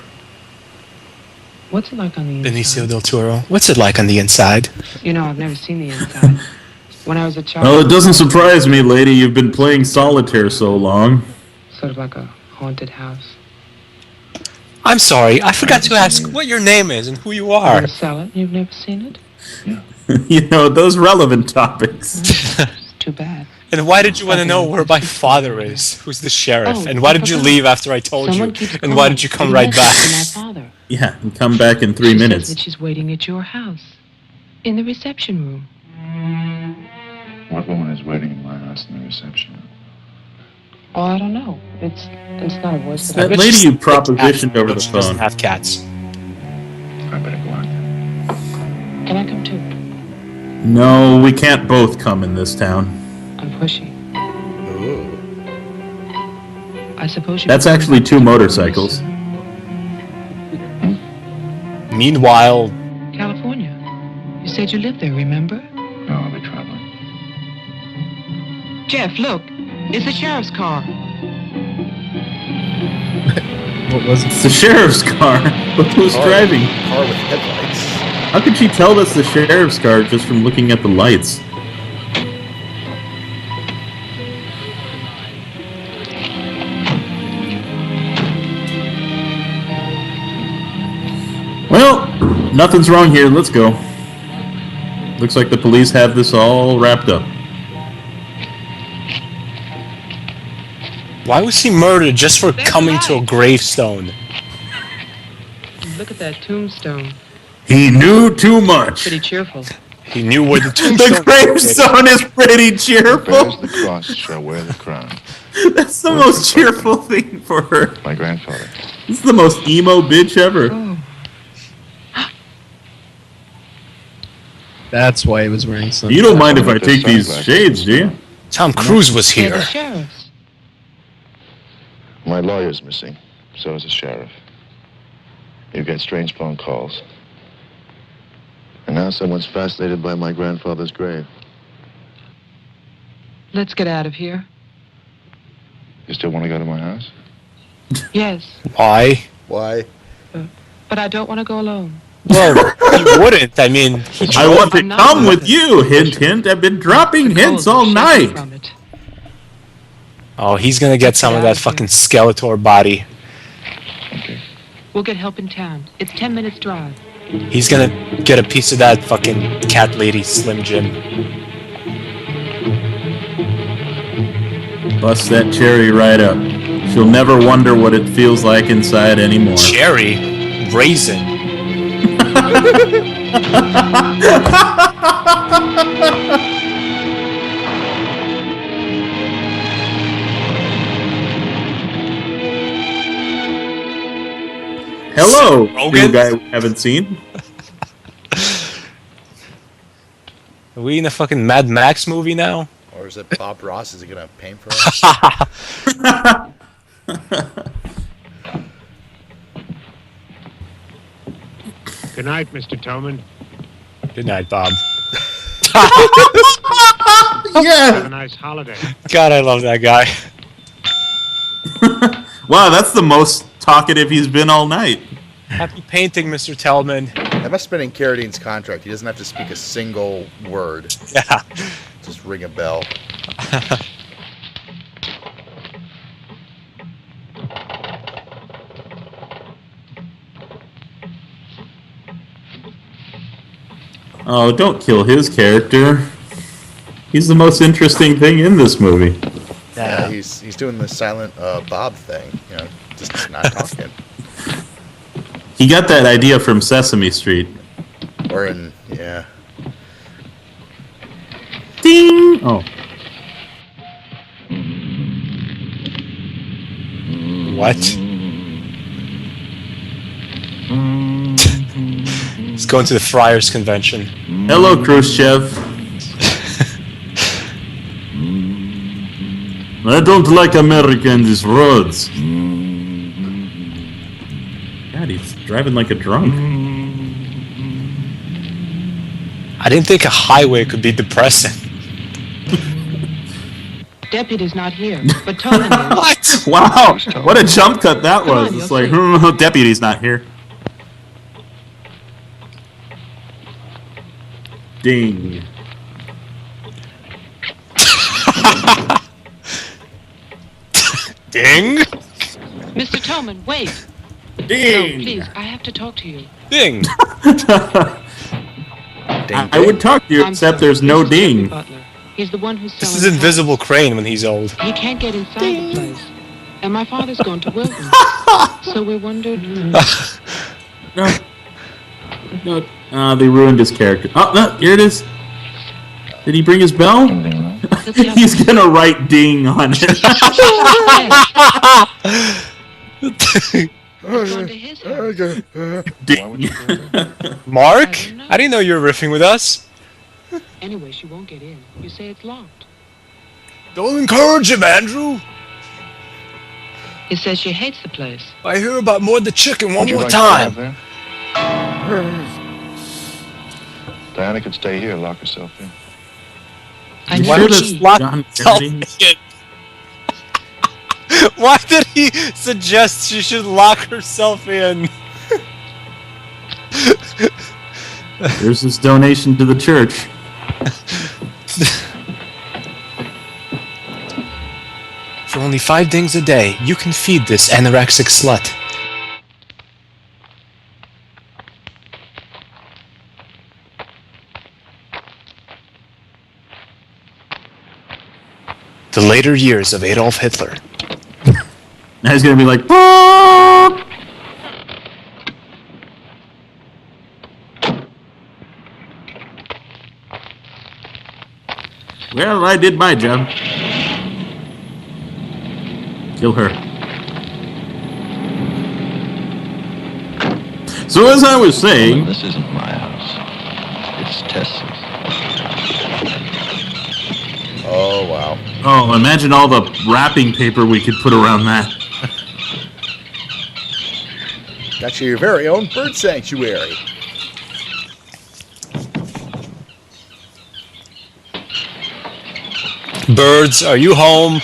What's it like on the inside? Benicio del Toro. What's it like on the inside? You know, I've never seen the inside. When I was a child... Well, it doesn't surprise me, lady. You've been playing solitaire so long. Sort of like a haunted house. I'm sorry, I forgot to ask what your name is and who you You're are. gonna sell it? You've never seen it? You know, those relevant topics. It's too bad. And why did you want to know where my father is? Who's the sheriff? Oh, and why did you leave after I told Someone you? keeps And why calling. did you come Leave a right message back? to my father. Yeah, and come back in 3 She says minutes. that she's waiting at your house. In the reception room. What woman is waiting in my house in the reception room? Oh, I don't know. It's not a voice That that lady you propositioned over the She doesn't phone. have cats. I better go on. Can I come too? No, we can't both come in this town. I'm pushy. Ooh. I suppose you... That's actually 2 motorcycles. Meanwhile, California. You said you lived there, remember? No, I'll be traveling. Jeff, look. It's the sheriff's car. What was it? It's the sheriff's car. But who's driving? Car with headlights. How could she tell that's the sheriff's car just from looking at the lights? Well, nothing's wrong here. Let's go. Looks like the police have this all wrapped up. why was he murdered just for coming to a gravestone? Look at that tombstone. He knew too much. Pretty cheerful. He knew where the tombstone The gravestone is pretty Who cheerful. bears the cross shall wear the crown. That's the most cheerful thing for her. My grandfather. This is the most emo bitch ever. Oh. That's why he was wearing some. You don't mind if I take these shades, do you? Tom Cruise was They're the here. sheriff's. My lawyer's missing. So is the sheriff. You get strange phone calls. And now someone's fascinated by my grandfather's grave. Let's get out of here. You still want to go to my house? Yes, Why? Why? but I don't want to go alone. Well, he wouldn't. I mean, he I want to I'm not come with with you. Hint, hint. I've been dropping hints Cold all shaking night. from it. Oh, he's gonna get some of that fucking Skeletor body. We'll get help in town. It's 10 minutes drive. He's gonna get a piece of that fucking cat lady Slim Jim. Bust that cherry right up. She'll never wonder what it feels like inside anymore. Cherry, raisin. Hello, Rogan? new guy we haven't seen. Are we in a fucking Mad Max movie now? Or is it Bob Ross? Is he gonna paint for us? Good night, Mr. Tillman. Good night, Bob. Have a nice holiday. God, I love that guy. Wow, that's the most talkative he's been all night. Happy painting, Mr. Tellman. That must have been in Carradine's contract. He doesn't have to speak a single word. Yeah. Just ring a bell. Oh, don't kill his character. He's the most interesting thing in this movie. Yeah, he's doing the silent Bob thing. You know, just not talking. He got that idea from Sesame Street. Or in yeah. Ding! Oh. What? He's going to the Friars Convention. Hello, Khrushchev. I don't like Americans' roads. God, he's driving like a drunk. I didn't think a highway could be depressing. Deputy's not here, but Tolman is. What? Wow, what a jump cut that Come was. on, It's you'll like, deputy's not here. Ding. Ding! Mr. Tolman, wait. Ding! No, please, I have to talk to you. Ding! I would talk to you, except there's no ding. Butler. He's the one who's This selling is Invisible Crane when he's old. He can't get inside the place. And my father's gone to Wilton. So we wondered... No. They ruined his character. Oh, no, here it is. Did he bring his bell? He's gonna write ding on it. Ding. Mark? I didn't know you were riffing with us. Anyway, she won't get in. You say it's locked. Don't encourage him, Andrew. He says she hates the place. I hear about more the chicken one Would you more like to time. have Diana could stay here, lock herself in. I Why know did she... he lock John himself Kennedy? in? Why did he suggest she should lock herself in? There's this donation to the church. For only 5 dings a day, you can feed this anorexic slut. The later years of Adolf Hitler. Now he's gonna be like, "Boop!" Well, I did my job. Kill her. So as I was saying, This isn't my house. It's Tess's. Oh, wow. oh, imagine all the wrapping paper we could put around that. Got you your very own bird sanctuary. Birds, are you home?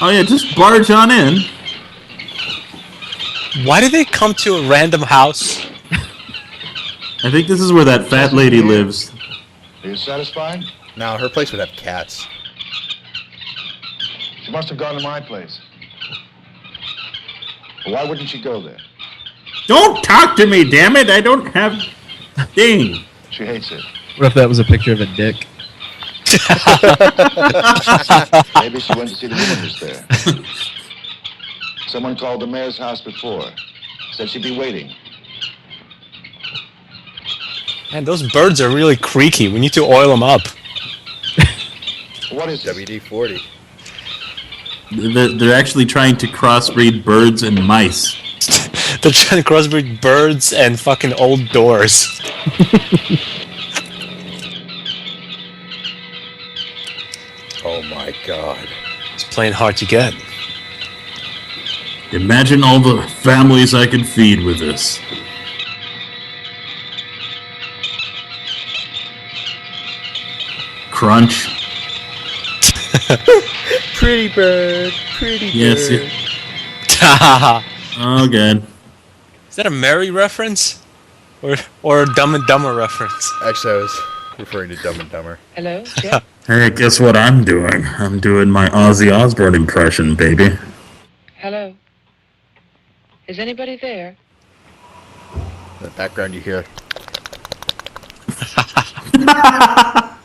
Oh yeah, just barge on in. Why did they come to a random house? I think this is where that fat lady lives. Are you satisfied? Now, her place would have cats. She must have gone to my place. But why wouldn't she go there? Don't talk to me, damn it! I don't have ding. She hates it. What if that was a picture of a dick? Maybe she went to see the woman who's there. Someone called the mayor's house before. Said she'd be waiting. Man, those birds are really creaky. We need to oil them up. What is it? WD-40. They're actually trying to crossbreed birds and mice. They're trying to crossbreed birds and fucking old doors. Oh my god. It's playing hard to get. Imagine all the families I could feed with this. Crunch. Pretty bird. Pretty Yes, bird. it- Oh, good. Is that a Mary reference? Or a Dumb and Dumber reference? Actually, I was referring to Dumb and Dumber. Hello, Jeff? Hey, guess what I'm doing? I'm doing my Ozzy Osbourne impression, baby. Hello? Is anybody there? In the background, you hear.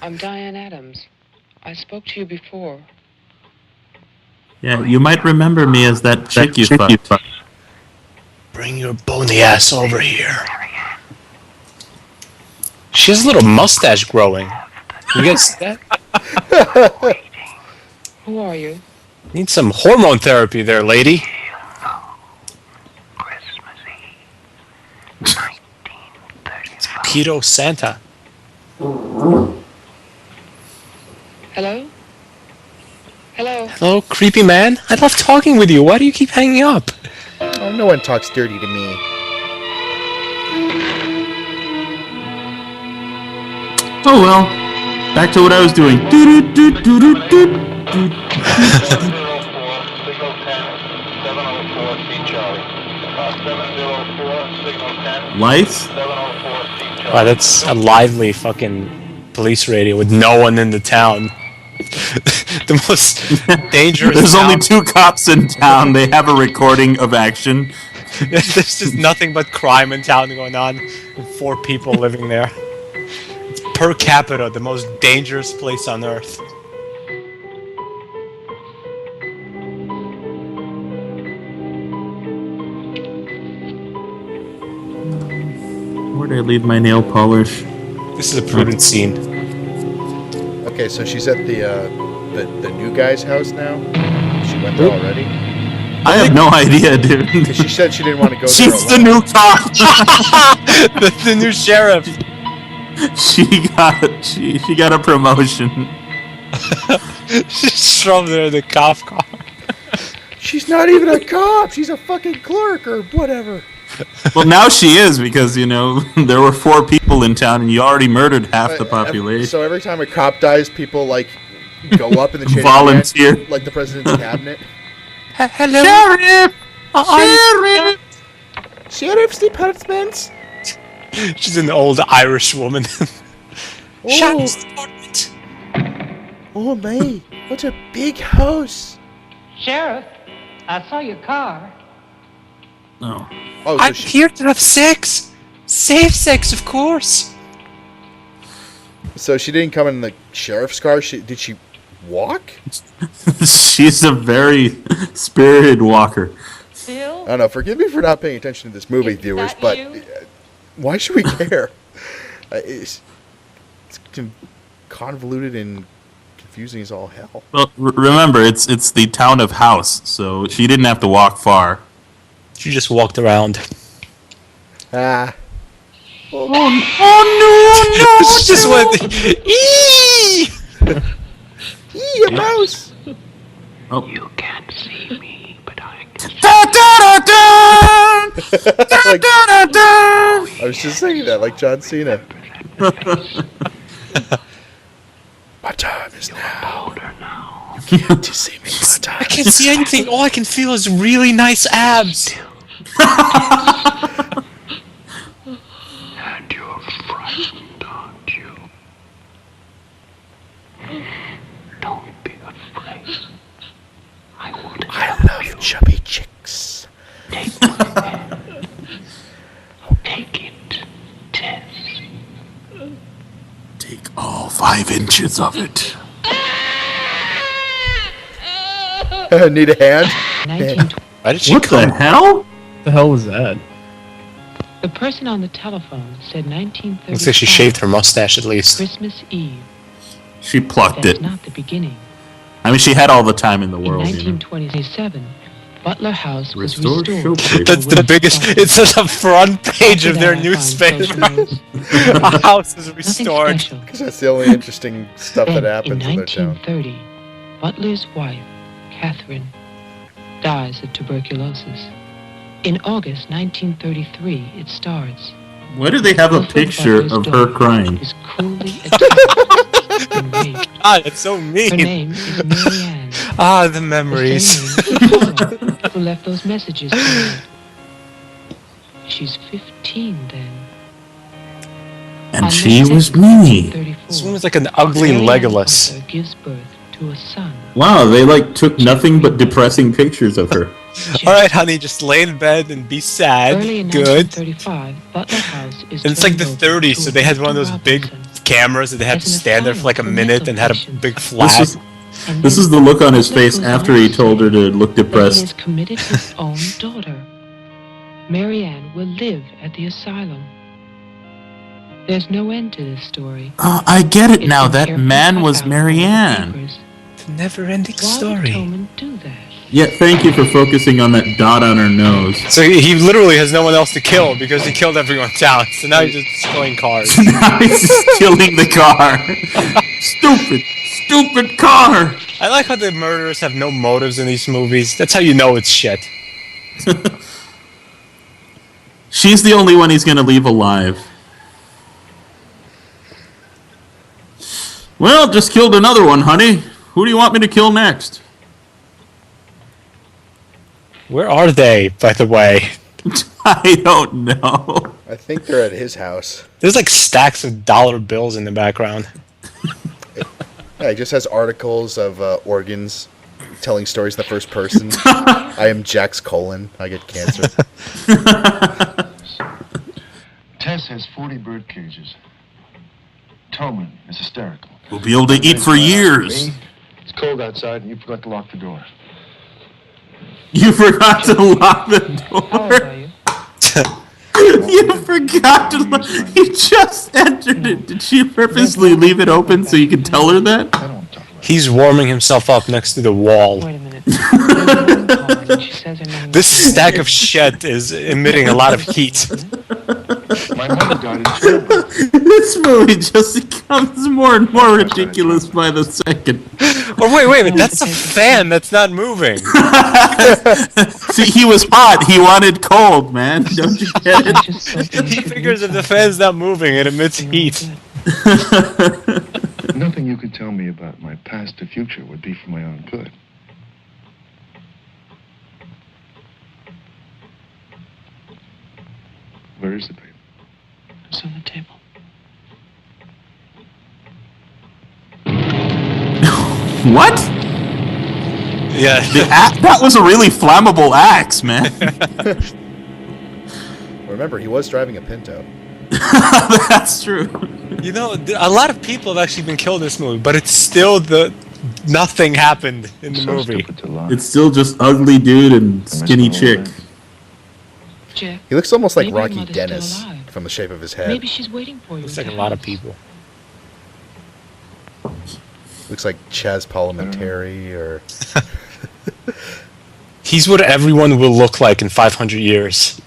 I'm Diane Adams. I spoke to you before. Yeah, you might remember me as that chick you fucked. Bring your bony ass over here. She has a little mustache growing. You guys see that? Who are you? Need some hormone therapy there, lady. It's Pedo Santa. Hello? Hello. Hello, creepy man. I love talking with you. Why do you keep hanging up? Oh, no one talks dirty to me. Oh well. Back to what I was doing. Lights? Wow, that's a lively fucking police radio with no one in the town. The most dangerous There's town. only 2 cops in town. They have a recording of action. There's just nothing but crime in town going on, and 4 people living there. It's per capita the most dangerous place on earth. Where'd I leave my nail polish? This is a prudent scene. Okay, so she's at the new guy's house now? She went there already? I have no idea, dude. 'Cause she said she didn't want to go there She's the alone. new cop. the new sheriff. She got a promotion. She's from there, the cop car. She's not even a cop! She's a fucking clerk or whatever. Well, now she is because, you know, there were 4 people in town and you already murdered half the population. So every time a cop dies, people, like, go up in the chain of Volunteer. command, like the president's cabinet. Hello? Sheriff! Sheriff! Sheriff's department! She's an old Irish woman. Oh. Sheriff's department. Oh, my. What a big house. Sheriff, I saw your car. Oh. Oh, I'm here to have sex. Safe sex, of course. So she didn't come in the sheriff's car? Did she walk? She's a very spirited walker. Bill? I don't know. Forgive me for not paying attention to this movie, viewers, that but you? why should we care? It's convoluted and confusing as all hell. Well, remember, it's the town of House, so she didn't have to walk far. She just walked around. Ah. Oh no! She just went. Eee! Eee, a mouse! Oh. You can't see me, but I can. I was just saying that, like John Cena. My time is now. You can't see me. My time. I can't see anything. All I can feel is really nice abs. And you're frightened, aren't you? Don't be afraid. I love chubby chicks. Take my hand. Take it, Tess. Take all 5 inches of it. Need a hand? 1920. Why did she What come? the hell? The hell was that? The person on the telephone said 1935. Looks like she shaved her mustache at least. Christmas Eve. She plucked That's it. not the beginning. I mean, she had all the time in the In world. You know? 1927, Butler House was Restore restored. showcase. That's the biggest. It's on the front page of their newspaper. A house is restored. Nothing special. Because that's the only interesting stuff that Then, happens in their town. 1930, Butler's wife, Catherine, dies of tuberculosis. In August 1933, it starts. Why do they have a Wilfred picture Butler's of her daughter crying? Is cruelly attacked and raped. Ah, that's so Her mean. name is Mary Ann, Ah, the the memories. same name as the father who left those messages for her. She's 15 then. And On she May was 2nd, me. 1934, This one was like an ugly Mary Ann Legolas. Butler gives birth to a son. Wow, they like took nothing but depressing pictures of her. All right, honey, just lay in bed and be sad. Early in Good. 1935, Butler House is And it's like the turned over 30s, to so they had one of those Victor big Robinson. cameras that they had to stand there for like a minute and had a big flag. This is the look on his face after he told her to look That he has depressed. committed his own daughter. Mary Ann will live at the asylum. There's no end to this story. Oh, I get it It's now. been That carefully man cut was out Mary by the Ann. papers. It's a never-ending Why would story. Tolman do that? Yeah, thank you for focusing on that dot on her nose. So he literally has no one else to kill because he killed everyone in town. So now he's just destroying cars. Now he's just killing the car. Stupid, stupid car! I like how the murderers have no motives in these movies. That's how you know it's shit. She's the only one he's gonna leave alive. Well, just killed another one, honey. Who do you want me to kill next? Where are they, by the way? I don't know. I think they're at his house. There's like stacks of dollar bills in the background. Yeah, he just has articles of organs telling stories in the first person. I am Jack's colon. I get cancer. Tess has 40 bird cages. Toman is hysterical. We'll be able to eat for years. It's cold outside and you forgot to lock the door. You forgot to lock the door? You forgot to lock... You just entered it. Did she purposely leave it open so you could tell her that? He's warming himself up next to the wall. Wait a minute. This stack of shit is emitting a lot of heat. My mother died in childbirth. This movie just becomes more and more ridiculous by the second. Oh, wait a minute. That's a fan that's not moving. See, he was hot. He wanted cold, man. Don't you get it? He figures if the fan's not moving, it emits heat. Nothing you could tell me about my past or future would be for my own good. Where is the paper? It's on the table. What? Yeah. That was a really flammable axe, man. Remember, he was driving a Pinto. That's true. You know, a lot of people have actually been killed in this movie, but it's still nothing happened in the movie. It's still just ugly dude and skinny chick. Jack, He looks almost like maybe your Rocky mother's still Dennis alive. from the shape of his head. Maybe she's waiting for you. Looks like a lot of people. Looks like Chaz Parliamentary or... He's what everyone will look like in 500 years.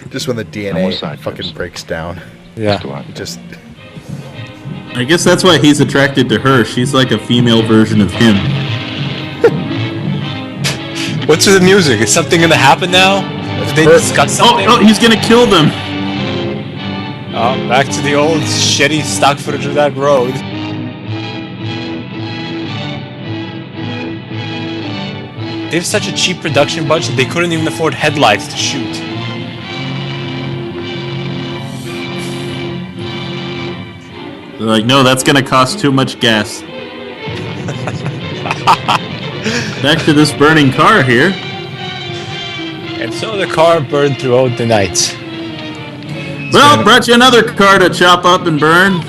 Just when the DNA fucking breaks down. Yeah. Just... I guess that's why he's attracted to her. She's like a female version of him. What's with the music? Is something gonna happen now? Did they discuss something? Oh, he's gonna kill them. Oh, back to the old shitty stock footage of that road. They have such a cheap production budget, they couldn't even afford headlights to shoot. They're like, no, that's gonna cost too much gas. Back to this burning car here. And so the car burned throughout the night. Well, brought you another car to chop up and burn.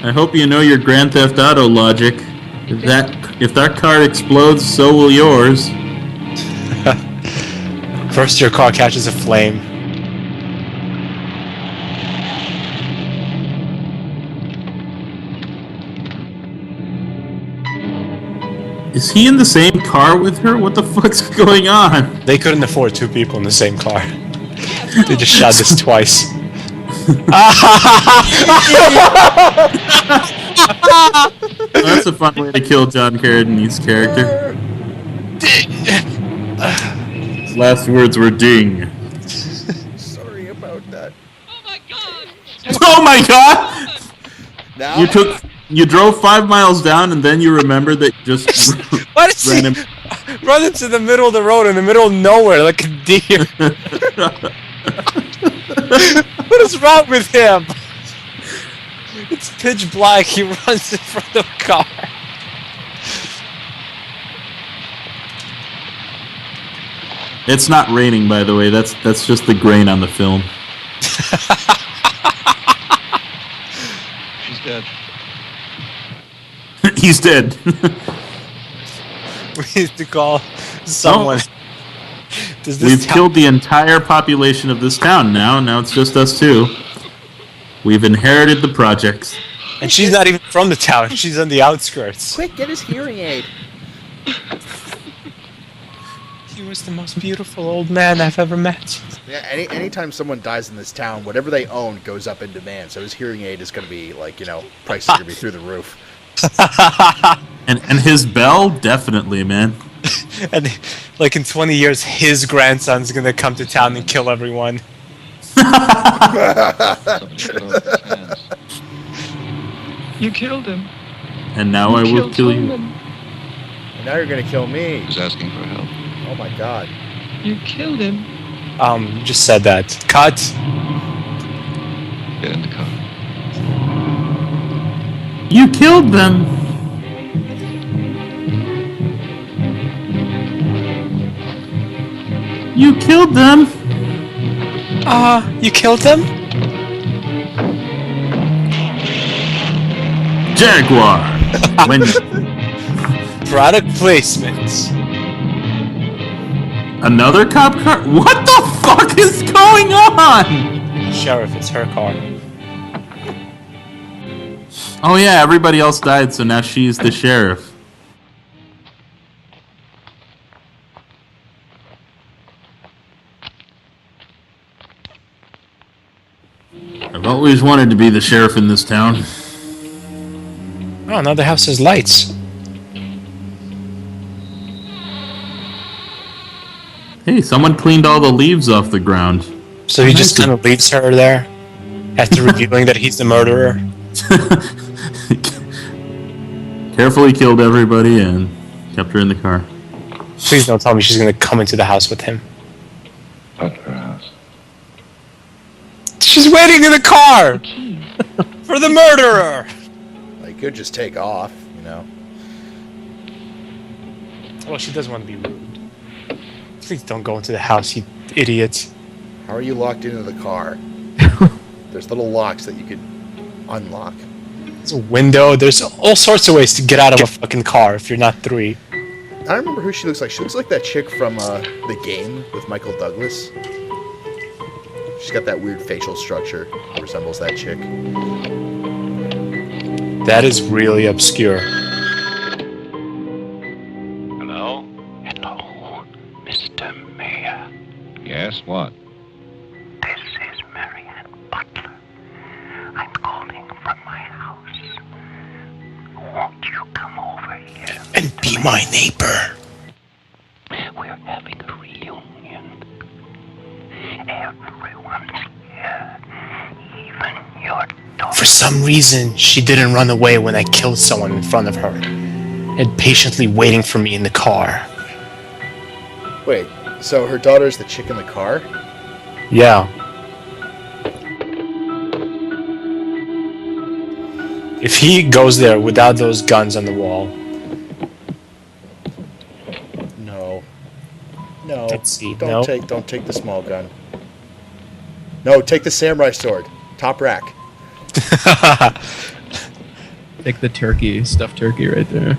I hope you know your Grand Theft Auto logic. If that car explodes, so will yours. First your car catches a flame. Is he in the same car with her? What the fuck's going on? They couldn't afford two people in the same car. They just shot this twice. That's a fun way to kill John Carradini's character. His last words were ding. Sorry about that. Oh my god! Now? You drove 5 miles down and then you remembered that you just Why did he run into the middle of the road in the middle of nowhere like a deer? What is wrong with him? It's pitch black. He runs in front of a car. It's not raining, by the way. That's just the grain on the film. She's dead. He's dead. We need to call someone. We've killed the entire population of this town now. Now it's just us two. We've inherited the projects. And she's not even from the town. She's on the outskirts. Quick, get his hearing aid. He was the most beautiful old man I've ever met. Yeah, anytime someone dies in this town, whatever they own goes up in demand. So his hearing aid is going to be like, prices are going to be through the roof. And his bell, definitely, man. And like in 20 years, his grandson's gonna come to town and kill everyone. You killed him. And now I will kill you. And now you're going to kill me. He's asking for help. Oh my god. You killed him. You just said that. Cut. Get in the car. You killed them. You killed them. You killed them? Jaguar. When Product placements. another cop car? What the fuck is going on? Sheriff, it's her car. Oh yeah, everybody else died, so now she's the sheriff. I've always wanted to be the sheriff in this town. Oh, now the house has lights. Hey, someone cleaned all the leaves off the ground. So he just kind of leaves her there after revealing that he's the murderer. Carefully killed everybody and kept her in the car. Please don't tell me she's going to come into the house with him. Butler House. She's waiting in the car for the murderer. Like, could just take off, Well, she doesn't want to be rude. Please don't go into the house, you idiot. How are you locked into the car? There's little locks that you could unlock. There's a window. There's all sorts of ways to get out of a fucking car if you're not 3. I don't remember who she looks like. She looks like that chick from The Game with Michael Douglas. She's got that weird facial structure. Resembles that chick. That is really obscure. Hello? Hello, Mr. Mayor. Yes, what? This is Marianne Butler. I'm calling from my house. Won't you come over here? And be my neighbor. We're having a reunion. Everyone's here. Even your daughter. For some reason, she didn't run away when I killed someone in front of her. And patiently waiting for me in the car. Wait, so her daughter's the chick in the car? Yeah. If he goes there without those guns on the wall. No. No. Let's see. Don't take the small gun. No, take the samurai sword. Top rack. Take the turkey, stuffed turkey right there.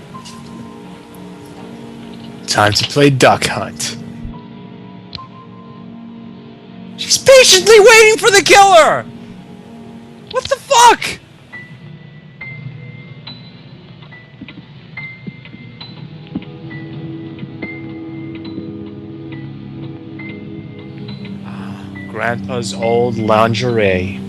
Time to play duck hunt. She's patiently waiting for the killer! What the fuck? Grandpa's old lingerie.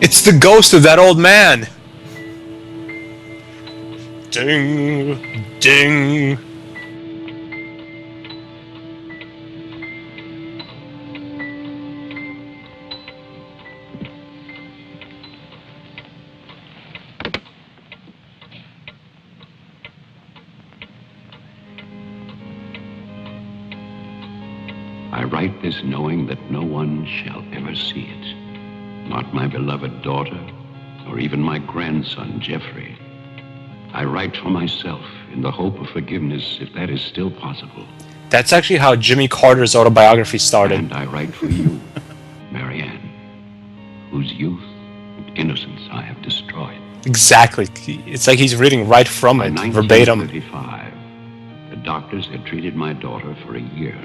It's the ghost of that old man. Ding, ding. I write this knowing that no one shall ever see it. Not my beloved daughter, or even my grandson, Jeffrey. I write for myself in the hope of forgiveness, if that is still possible. That's actually how Jimmy Carter's autobiography started. And I write for you, Marianne, whose youth and innocence I have destroyed. Exactly. It's like he's reading right from it, verbatim. In 1935, the doctors had treated my daughter for a year.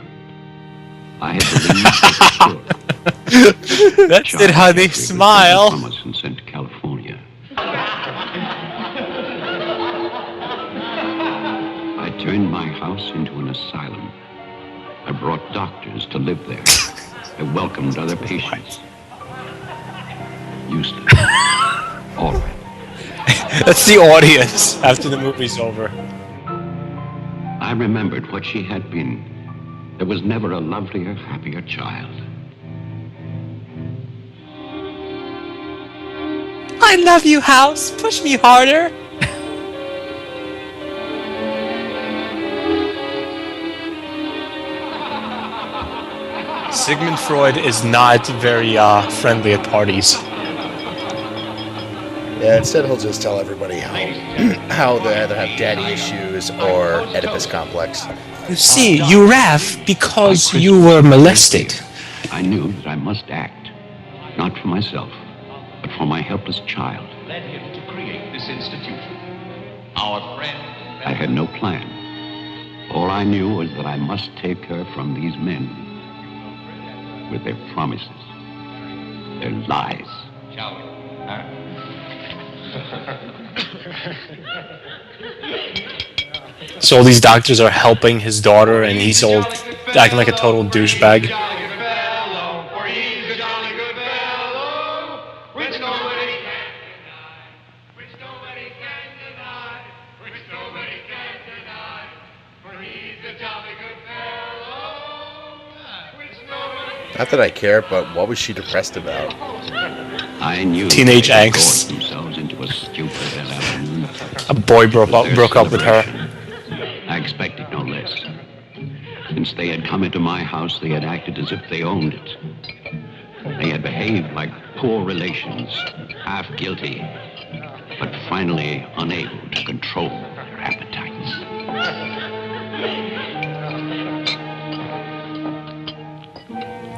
I had believed for sure. That's it, honey. Smile. From us and sent to California. I turned my house into an asylum. I brought doctors to live there. I welcomed other patients. Useless. All right. That's the audience after the movie's over. I remembered what she had been. There was never a lovelier, happier child. I love you, House. Push me harder. Sigmund Freud is not very friendly at parties. Yeah, instead he'll just tell everybody how they either have daddy issues or Oedipus complex. You see, you laugh because you were molested. I knew that I must act, not for myself, but for my helpless child. Led him to create this institution. Our friend. I had no plan. All I knew was that I must take her from these men with their promises, their lies. Shall we? Huh? So all these doctors are helping his daughter, and he's all acting like a total douchebag. Not that I care, but what was she depressed about? I knew Teenage they angst. themselves into a stupid afternoon. A boy broke up with her. I expected no less. Since they had come into my house, they had acted as if they owned it. They had behaved like poor relations, half guilty, but finally unable to control their appetites.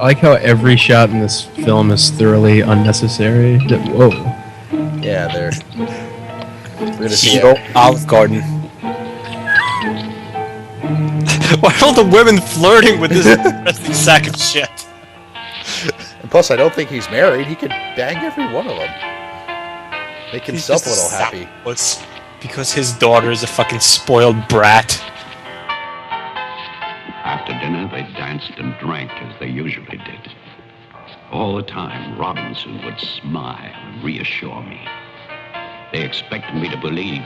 I like how every shot in this film is thoroughly unnecessary. Whoa. Yeah, we're gonna see Olive Garden. Why are all the women flirting with this interesting sack of shit? And plus, I don't think he's married. He could bang every one of them. Make himself a little happy. Because his daughter is a fucking spoiled brat. After dinner, they danced and drank as they usually did. All the time, Robinson would smile and reassure me. They expected me to believe,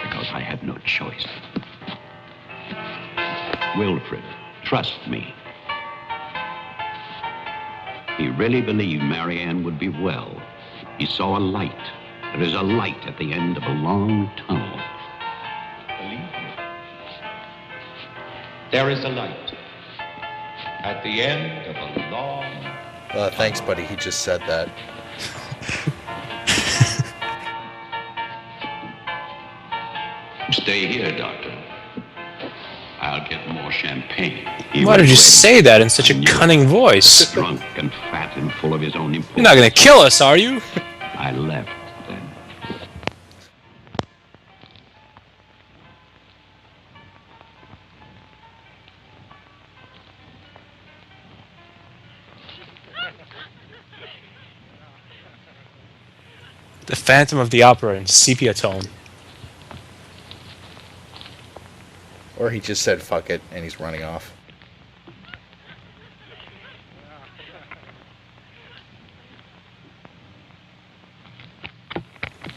because I had no choice. Wilfred, trust me. He really believed Marianne would be well. He saw a light. There is a light at the end of a long tunnel. Believe me. There is a light at the end of a long... Thanks, buddy. He just said that. Stay here, Doctor. I'll get more champagne. Why did you say that in such a cunning voice? Drunk and fat and full of his own importance. You're not gonna kill us, are you? I left then. The Phantom of the Opera in sepia tone. Or he just said fuck it and he's running off.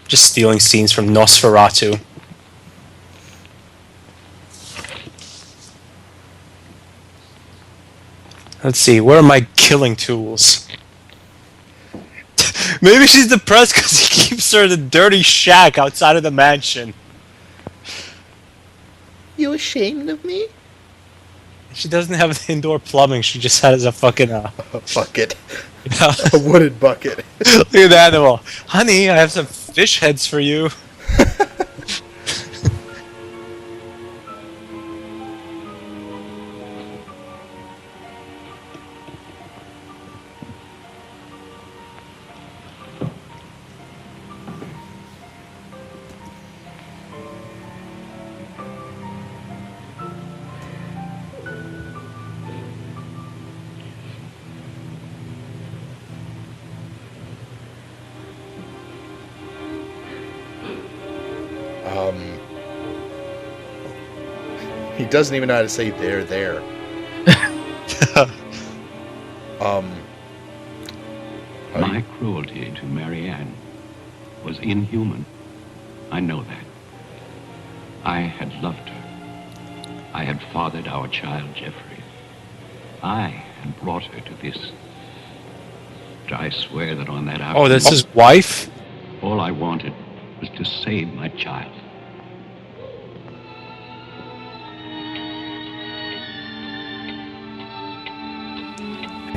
Just stealing scenes from Nosferatu. Let's see, where are my killing tools? Maybe she's depressed because he keeps her in a dirty shack outside of the mansion. You ashamed of me? She doesn't have indoor plumbing, she just has a fucking... A bucket. A wooden bucket. Look at the animal. Honey, I have some fish heads for you. He doesn't even know how to say "they're there." My cruelty to Marianne was inhuman. I know that. I had loved her. I had fathered our child, Jeffrey. I had brought her to this. But I swear that on that afternoon... Oh, that's his wife? All I wanted was to save my child.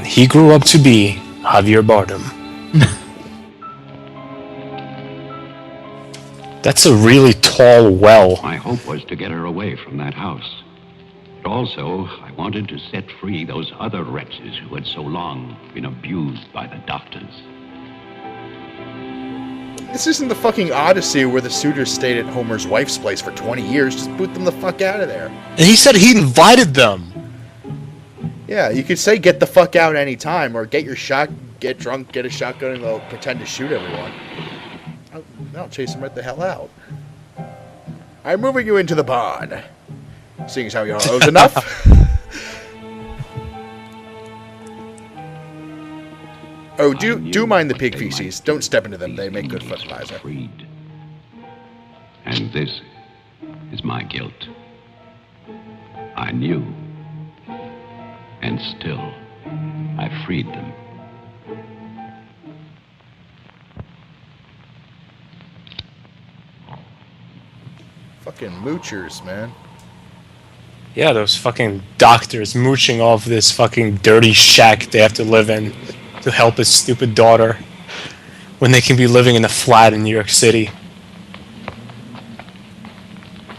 He grew up to be Javier Bardem. That's a really tall well. My hope was to get her away from that house. But also, I wanted to set free those other wretches who had so long been abused by the doctors. This isn't the fucking Odyssey where the suitors stayed at Homer's wife's place for 20 years. Just boot them the fuck out of there. And he said he invited them. Yeah, you could say get the fuck out anytime, or get drunk, get a shotgun, and they'll pretend to shoot everyone. I'll chase them right the hell out. I'm moving you into the barn. Seeing as how you're old enough. Oh, do mind the pig feces. Don't step into them. They make good fertilizer. Freed. And this is my guilt. I knew. And still, I freed them. Fucking moochers, man. Yeah, those fucking doctors mooching off this fucking dirty shack they have to live in to help his stupid daughter when they can be living in a flat in New York City.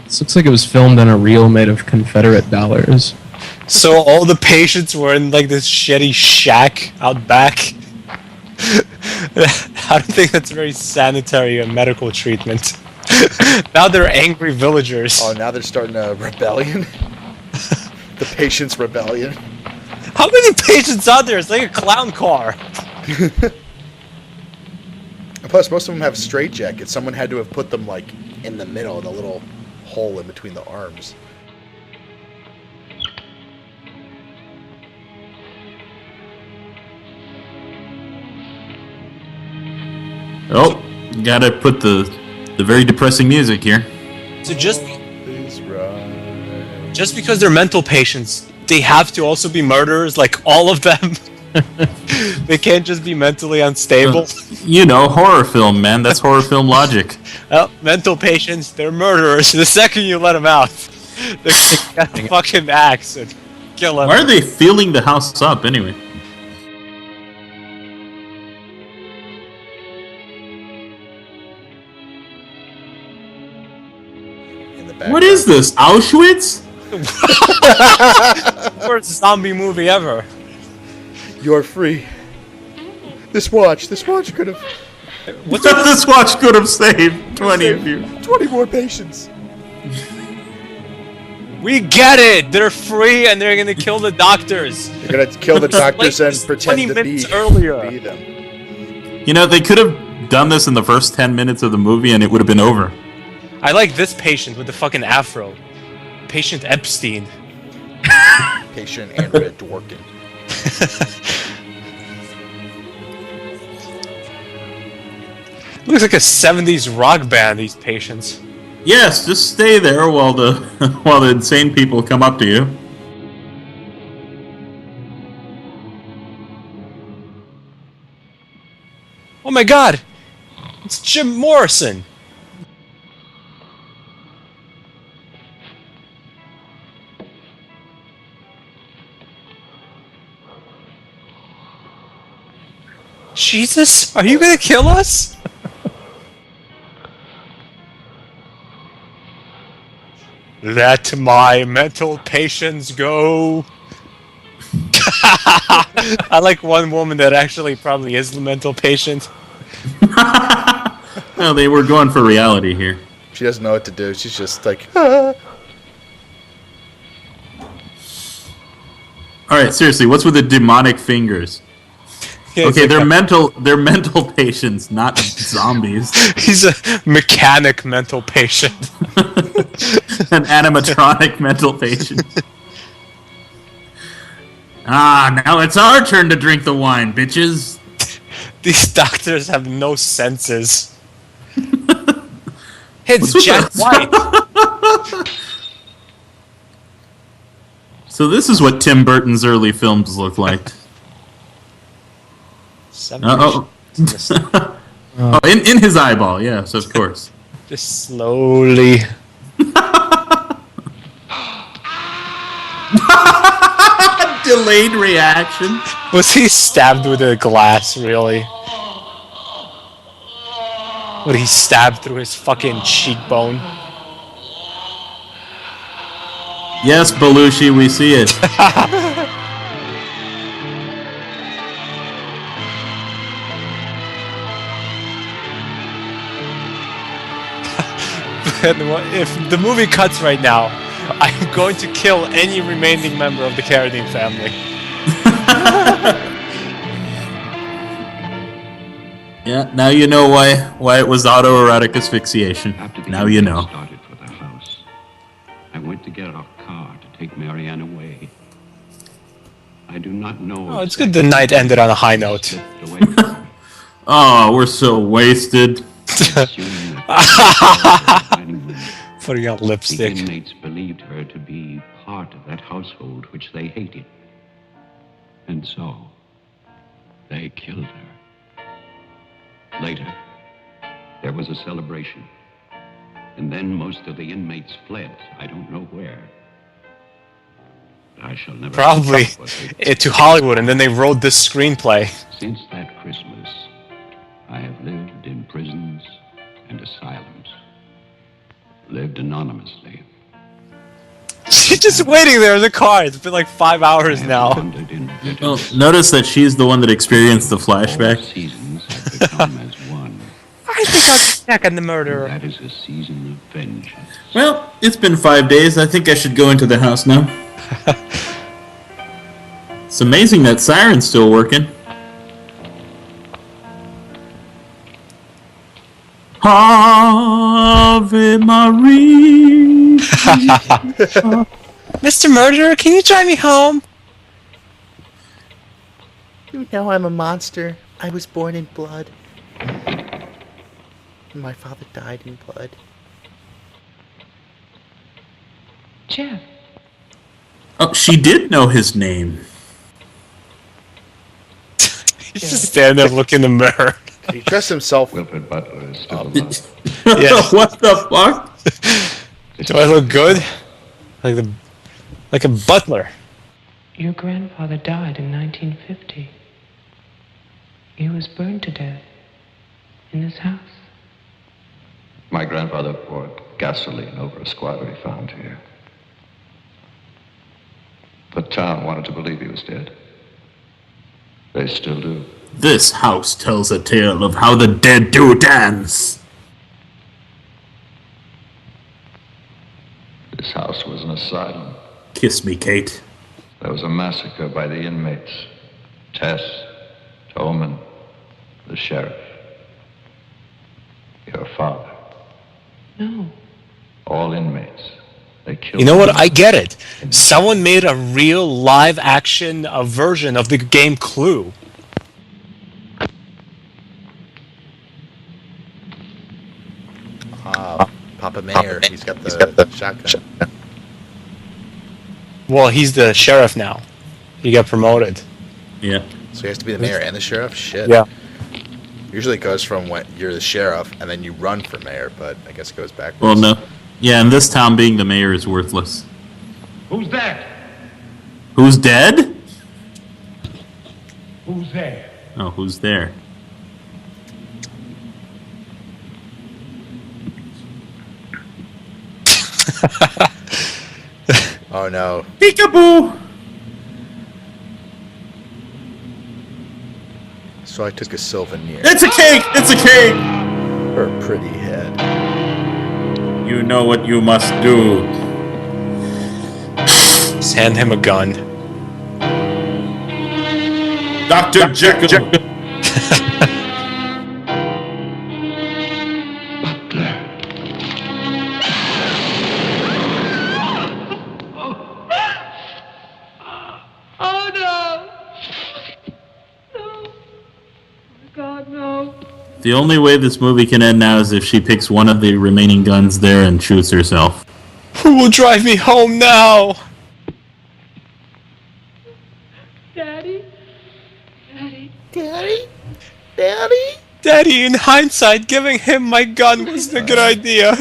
This looks like it was filmed on a reel made of Confederate dollars. So all the patients were in like this shitty shack out back. I don't think that's very sanitary and medical treatment. Now they're angry villagers. Oh, now they're starting a rebellion? The patient's rebellion. How many patients are there? It's like a clown car. Plus, most of them have straitjackets. Someone had to have put them, like, in the middle, in a little hole in between the arms. Oh, gotta put the very depressing music here. So just because they're mental patients, they have to also be murderers, like all of them. They can't just be mentally unstable. You know, horror film, man. That's horror film logic. Well, mental patients, they're murderers. The second you let them out, they're gonna get a fucking axe and kill them. Why are they filling the house up anyway? What is this? Auschwitz? Worst zombie movie ever. You're free. This watch could have... This watch could have saved 20 of you. 20 more patients. We get it! They're free and they're gonna kill the doctors. They're gonna kill the doctors and pretend to be them. You know, they could have done this in the first 10 minutes of the movie and it would have been over. I like this patient with the fucking afro. Patient Epstein. Patient Andrea Dworkin. Looks like a 70s rock band, these patients. Yes, just stay there while the insane people come up to you. Oh my god! It's Jim Morrison! Jesus, are you gonna kill us? Let my mental patients go. I like one woman that actually probably is the mental patient. No, they were going for reality here. She doesn't know what to do. She's just like, ah. Alright, seriously, what's with the demonic fingers? Yeah, Okay, he's they're like they're mental patients, not zombies. he's a mechanic mental patient. An animatronic mental patient. Ah, now it's our turn to drink the wine, bitches. These doctors have no senses. It's What's with Jack the- White. So this is what Tim Burton's early films look like. Uh-oh. Oh, in his eyeball, yes, of course. Just slowly. Delayed reaction. Was he stabbed with a glass, really? What, he stabbed through his fucking cheekbone? Yes, Belushi, we see it. If the movie cuts right now, I'm going to kill any remaining member of the Carradine family. Yeah, now you know why it was autoerotic asphyxiation. Now you know. Started for the house. I went to get our car to take Marianne away. I do not know. Oh, it's good the night ended on a high note. Oh, we're so wasted. Putting on lipstick. The inmates believed her to be part of that household which they hated. And so, they killed her. Later, there was a celebration. And then most of the inmates fled. I don't know where. I shall never... Probably to Hollywood, and then they wrote this screenplay. Since that Christmas, I have lived in prisons and asylums. Lived anonymously. She's just waiting there in the car. It's been like 5 hours now. Well, notice that she's the one that experienced the flashback. I think I'll check on the murderer. That is a season of vengeance. Well, it's been 5 days. I think I should go into the house now. It's amazing that siren's still working. Ave Maria. Mr. Murderer, can you drive me home? You know I'm a monster. I was born in blood. My father died in blood. Jeff. Oh, she did know his name. He's just standing there looking in the mirror. He dressed himself. Wilfred Butler is still alive. Yeah. What the fuck? Do I look good? Like a butler. Your grandfather died in 1950. He was burned to death in this house. My grandfather poured gasoline over a squatter he found here. The town wanted to believe he was dead. They still do. This house tells a tale of how the dead do dance. This house was an asylum. Kiss me, Kate. There was a massacre by the inmates. Tess, Tolman, the sheriff. Your father. No. All inmates. They killed You know what? them. I get it. Someone made a real live action version of the game Clue. Papa Mayor. He's got the shotgun. Well, he's the sheriff now. He got promoted. Yeah. So he has to be the mayor and the sheriff? Shit. Yeah. Usually it goes from when you're the sheriff and then you run for mayor, but I guess it goes backwards. Well, no. Yeah, in this town, being the mayor is worthless. Who's that? Who's dead? Who's there? Oh, who's there? Oh no. Peekaboo! So I took a souvenir. It's a cake! It's a cake! Her pretty head. You know what you must do. Just hand him a gun. Dr. Jekyll. The only way this movie can end now is if she picks one of the remaining guns there and shoots herself. Who will drive me home now? Daddy? Daddy? Daddy? Daddy? Daddy, in hindsight, giving him my gun was a good idea.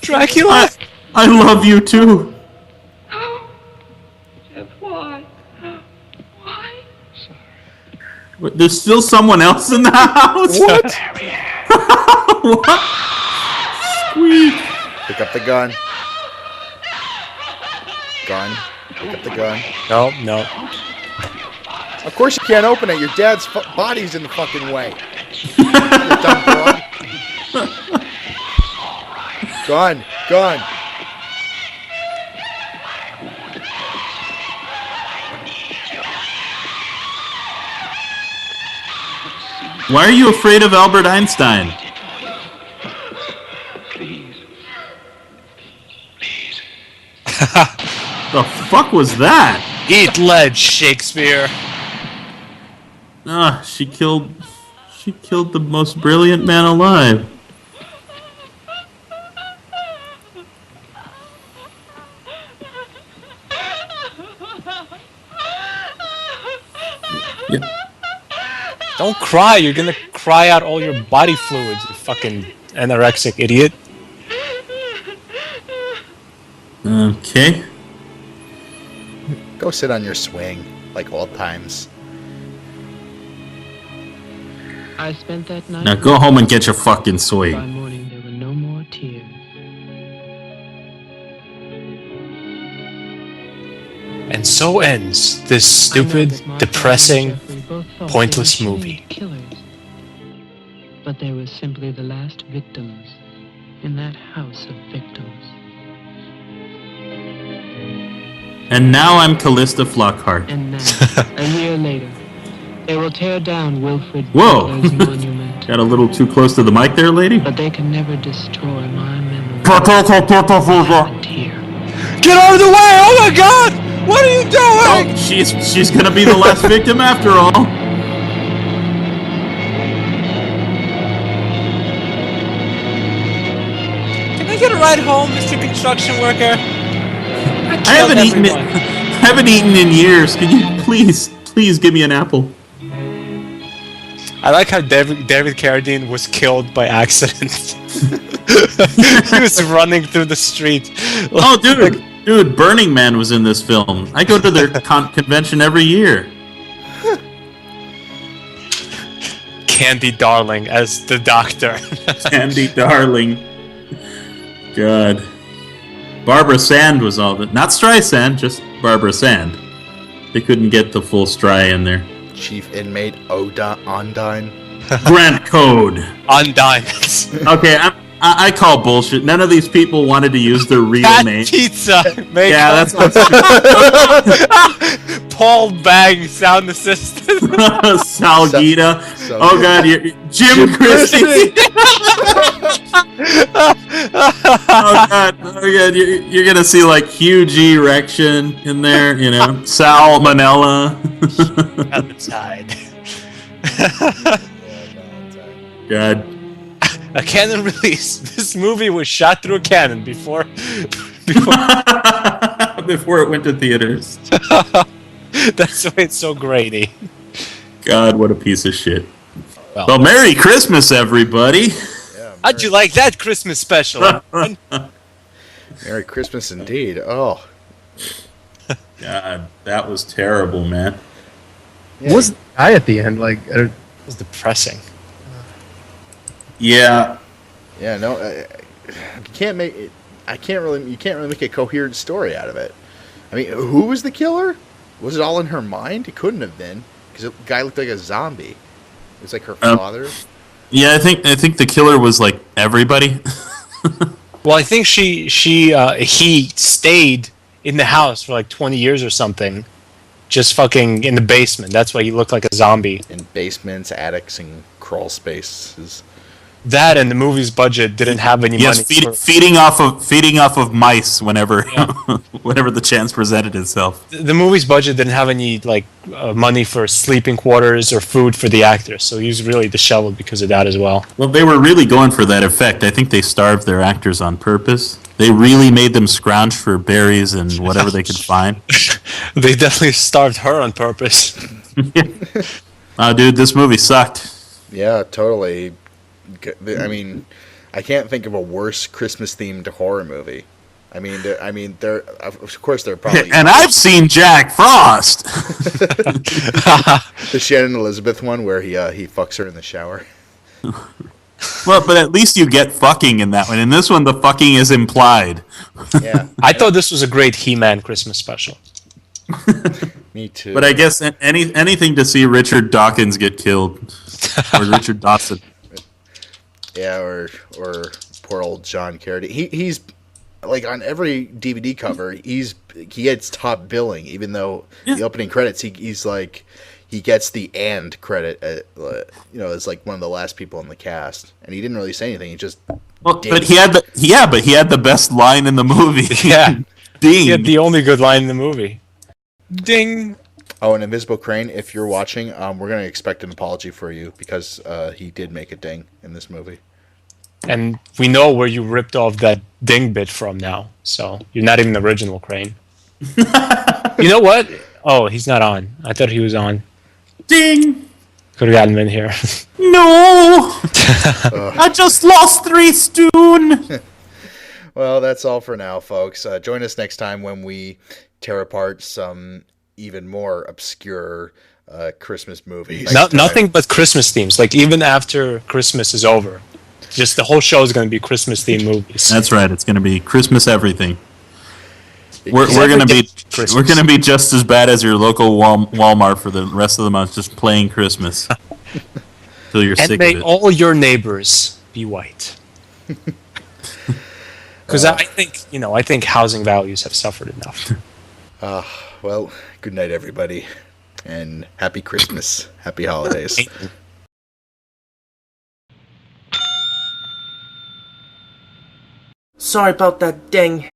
Dracula? I love you too. Jeff, why? Why? But there's still someone else in the house? What? What? Squeak. Pick up the gun. Gun. Pick up the gun. No. Of course you can't open it. Your dad's body's in the fucking way. You dumb broad. Gun. Why are you afraid of Albert Einstein? Please. The fuck was that? Eat lead, Shakespeare. She killed the most brilliant man alive. Yeah. Don't cry, you're gonna cry out all your body fluids, you fucking anorexic idiot. Okay. Go sit on your swing, like old times. I spent that night. Now go home and get your fucking swing. By morning, there were no more tears. And so ends this stupid, depressing, pointless movie. Killers. But they were simply the last victims in that house of victims. And now I'm Callista Flockhart. And now, a year later, they will tear down Wilfred Whoa! Butler's monument. Got a little too close to the mic there, lady? But they can never destroy my memory. Get What happened here? Get out of the way! Oh my god! What are you doing? Oh, she's gonna be the last victim after all. Can I get a ride home, Mr. Construction Worker? I haven't eaten in years. Can you please give me an apple? I like how David Carradine was killed by accident. He was running through the street. Oh, dude, Burning Man was in this film. I go to their convention every year. Candy Darling as the doctor. Candy Darling. God. Barbara Sand was all that. Not Streisand, just Barbara Sand. They couldn't get the full Stry in there. Chief inmate Ondine. Grant Code. Ondine. Okay, I call bullshit. None of these people wanted to use their real Cat name. Pizza. Yeah, that's not Paul Bag, sound assistant. Salgita. Oh god, Jim Christie. Oh god, you're gonna see like huge erection in there, you know, salmonella. Outside. God. A canon release. This movie was shot through a cannon before Before it went to theaters. That's why it's so grainy. God, what a piece of shit. Well, Merry Christmas, everybody. Yeah, how'd you like that Christmas special? Merry Christmas indeed. Oh. God, that was terrible, man. What was the guy at the end? Like, It was depressing. Yeah. Yeah, no, you can't make it. You can't really make a coherent story out of it. I mean, who was the killer? Was it all in her mind? It couldn't have been, because the guy looked like a zombie. It was like her father. Yeah, I think the killer was like everybody. Well, I think he stayed in the house for like 20 years or something, just fucking in the basement. That's why he looked like a zombie. In basements, attics, and crawl spaces. That and the movie's budget didn't have any money. Feeding off of mice whenever whenever the chance presented itself. The movie's budget didn't have any money for sleeping quarters or food for the actors, so he was really disheveled because of that as well. Well, they were really going for that effect. I think they starved their actors on purpose. They really made them scrounge for berries and whatever they could find. They definitely starved her on purpose. Oh, dude, this movie sucked. Yeah, totally. I mean, I can't think of a worse Christmas-themed horror movie. I mean, there. Of course, they're probably. And I've seen Jack Frost. The Shannon Elizabeth one where he fucks her in the shower. Well, but at least you get fucking in that one. In this one, the fucking is implied. Yeah, I thought this was a great He-Man Christmas special. Me too. But I guess anything to see Richard Dawkins get killed, or Richard Dawson. Yeah, or poor old John Carradine. He's like on every DVD cover. He gets top billing, even though the opening credits he gets the "and" credit. As like one of the last people in the cast, and he didn't really say anything. He just but he had the best line in the movie. Yeah, Ding. He had the only good line in the movie. Ding. Oh, and Invisible Crane, if you're watching, we're going to expect an apology for you because he did make a ding in this movie. And we know where you ripped off that ding bit from now, so you're not even the original Crane. You know what? Oh, he's not on. I thought he was on. Ding! Could have gotten him in here. No! I just lost 3 stone! Well, that's all for now, folks. Join us next time when we tear apart some even more obscure Christmas movies. Nothing but Christmas themes. Like, even after Christmas is over, just the whole show is going to be Christmas themed movies. That's right. It's going to be Christmas everything. We're going to be just as bad as your local Walmart for the rest of the month, just playing Christmas till you're sick of it. And may all your neighbors be white. Because I think housing values have suffered enough. Well, good night, everybody, and happy Christmas, happy holidays. Sorry about that ding.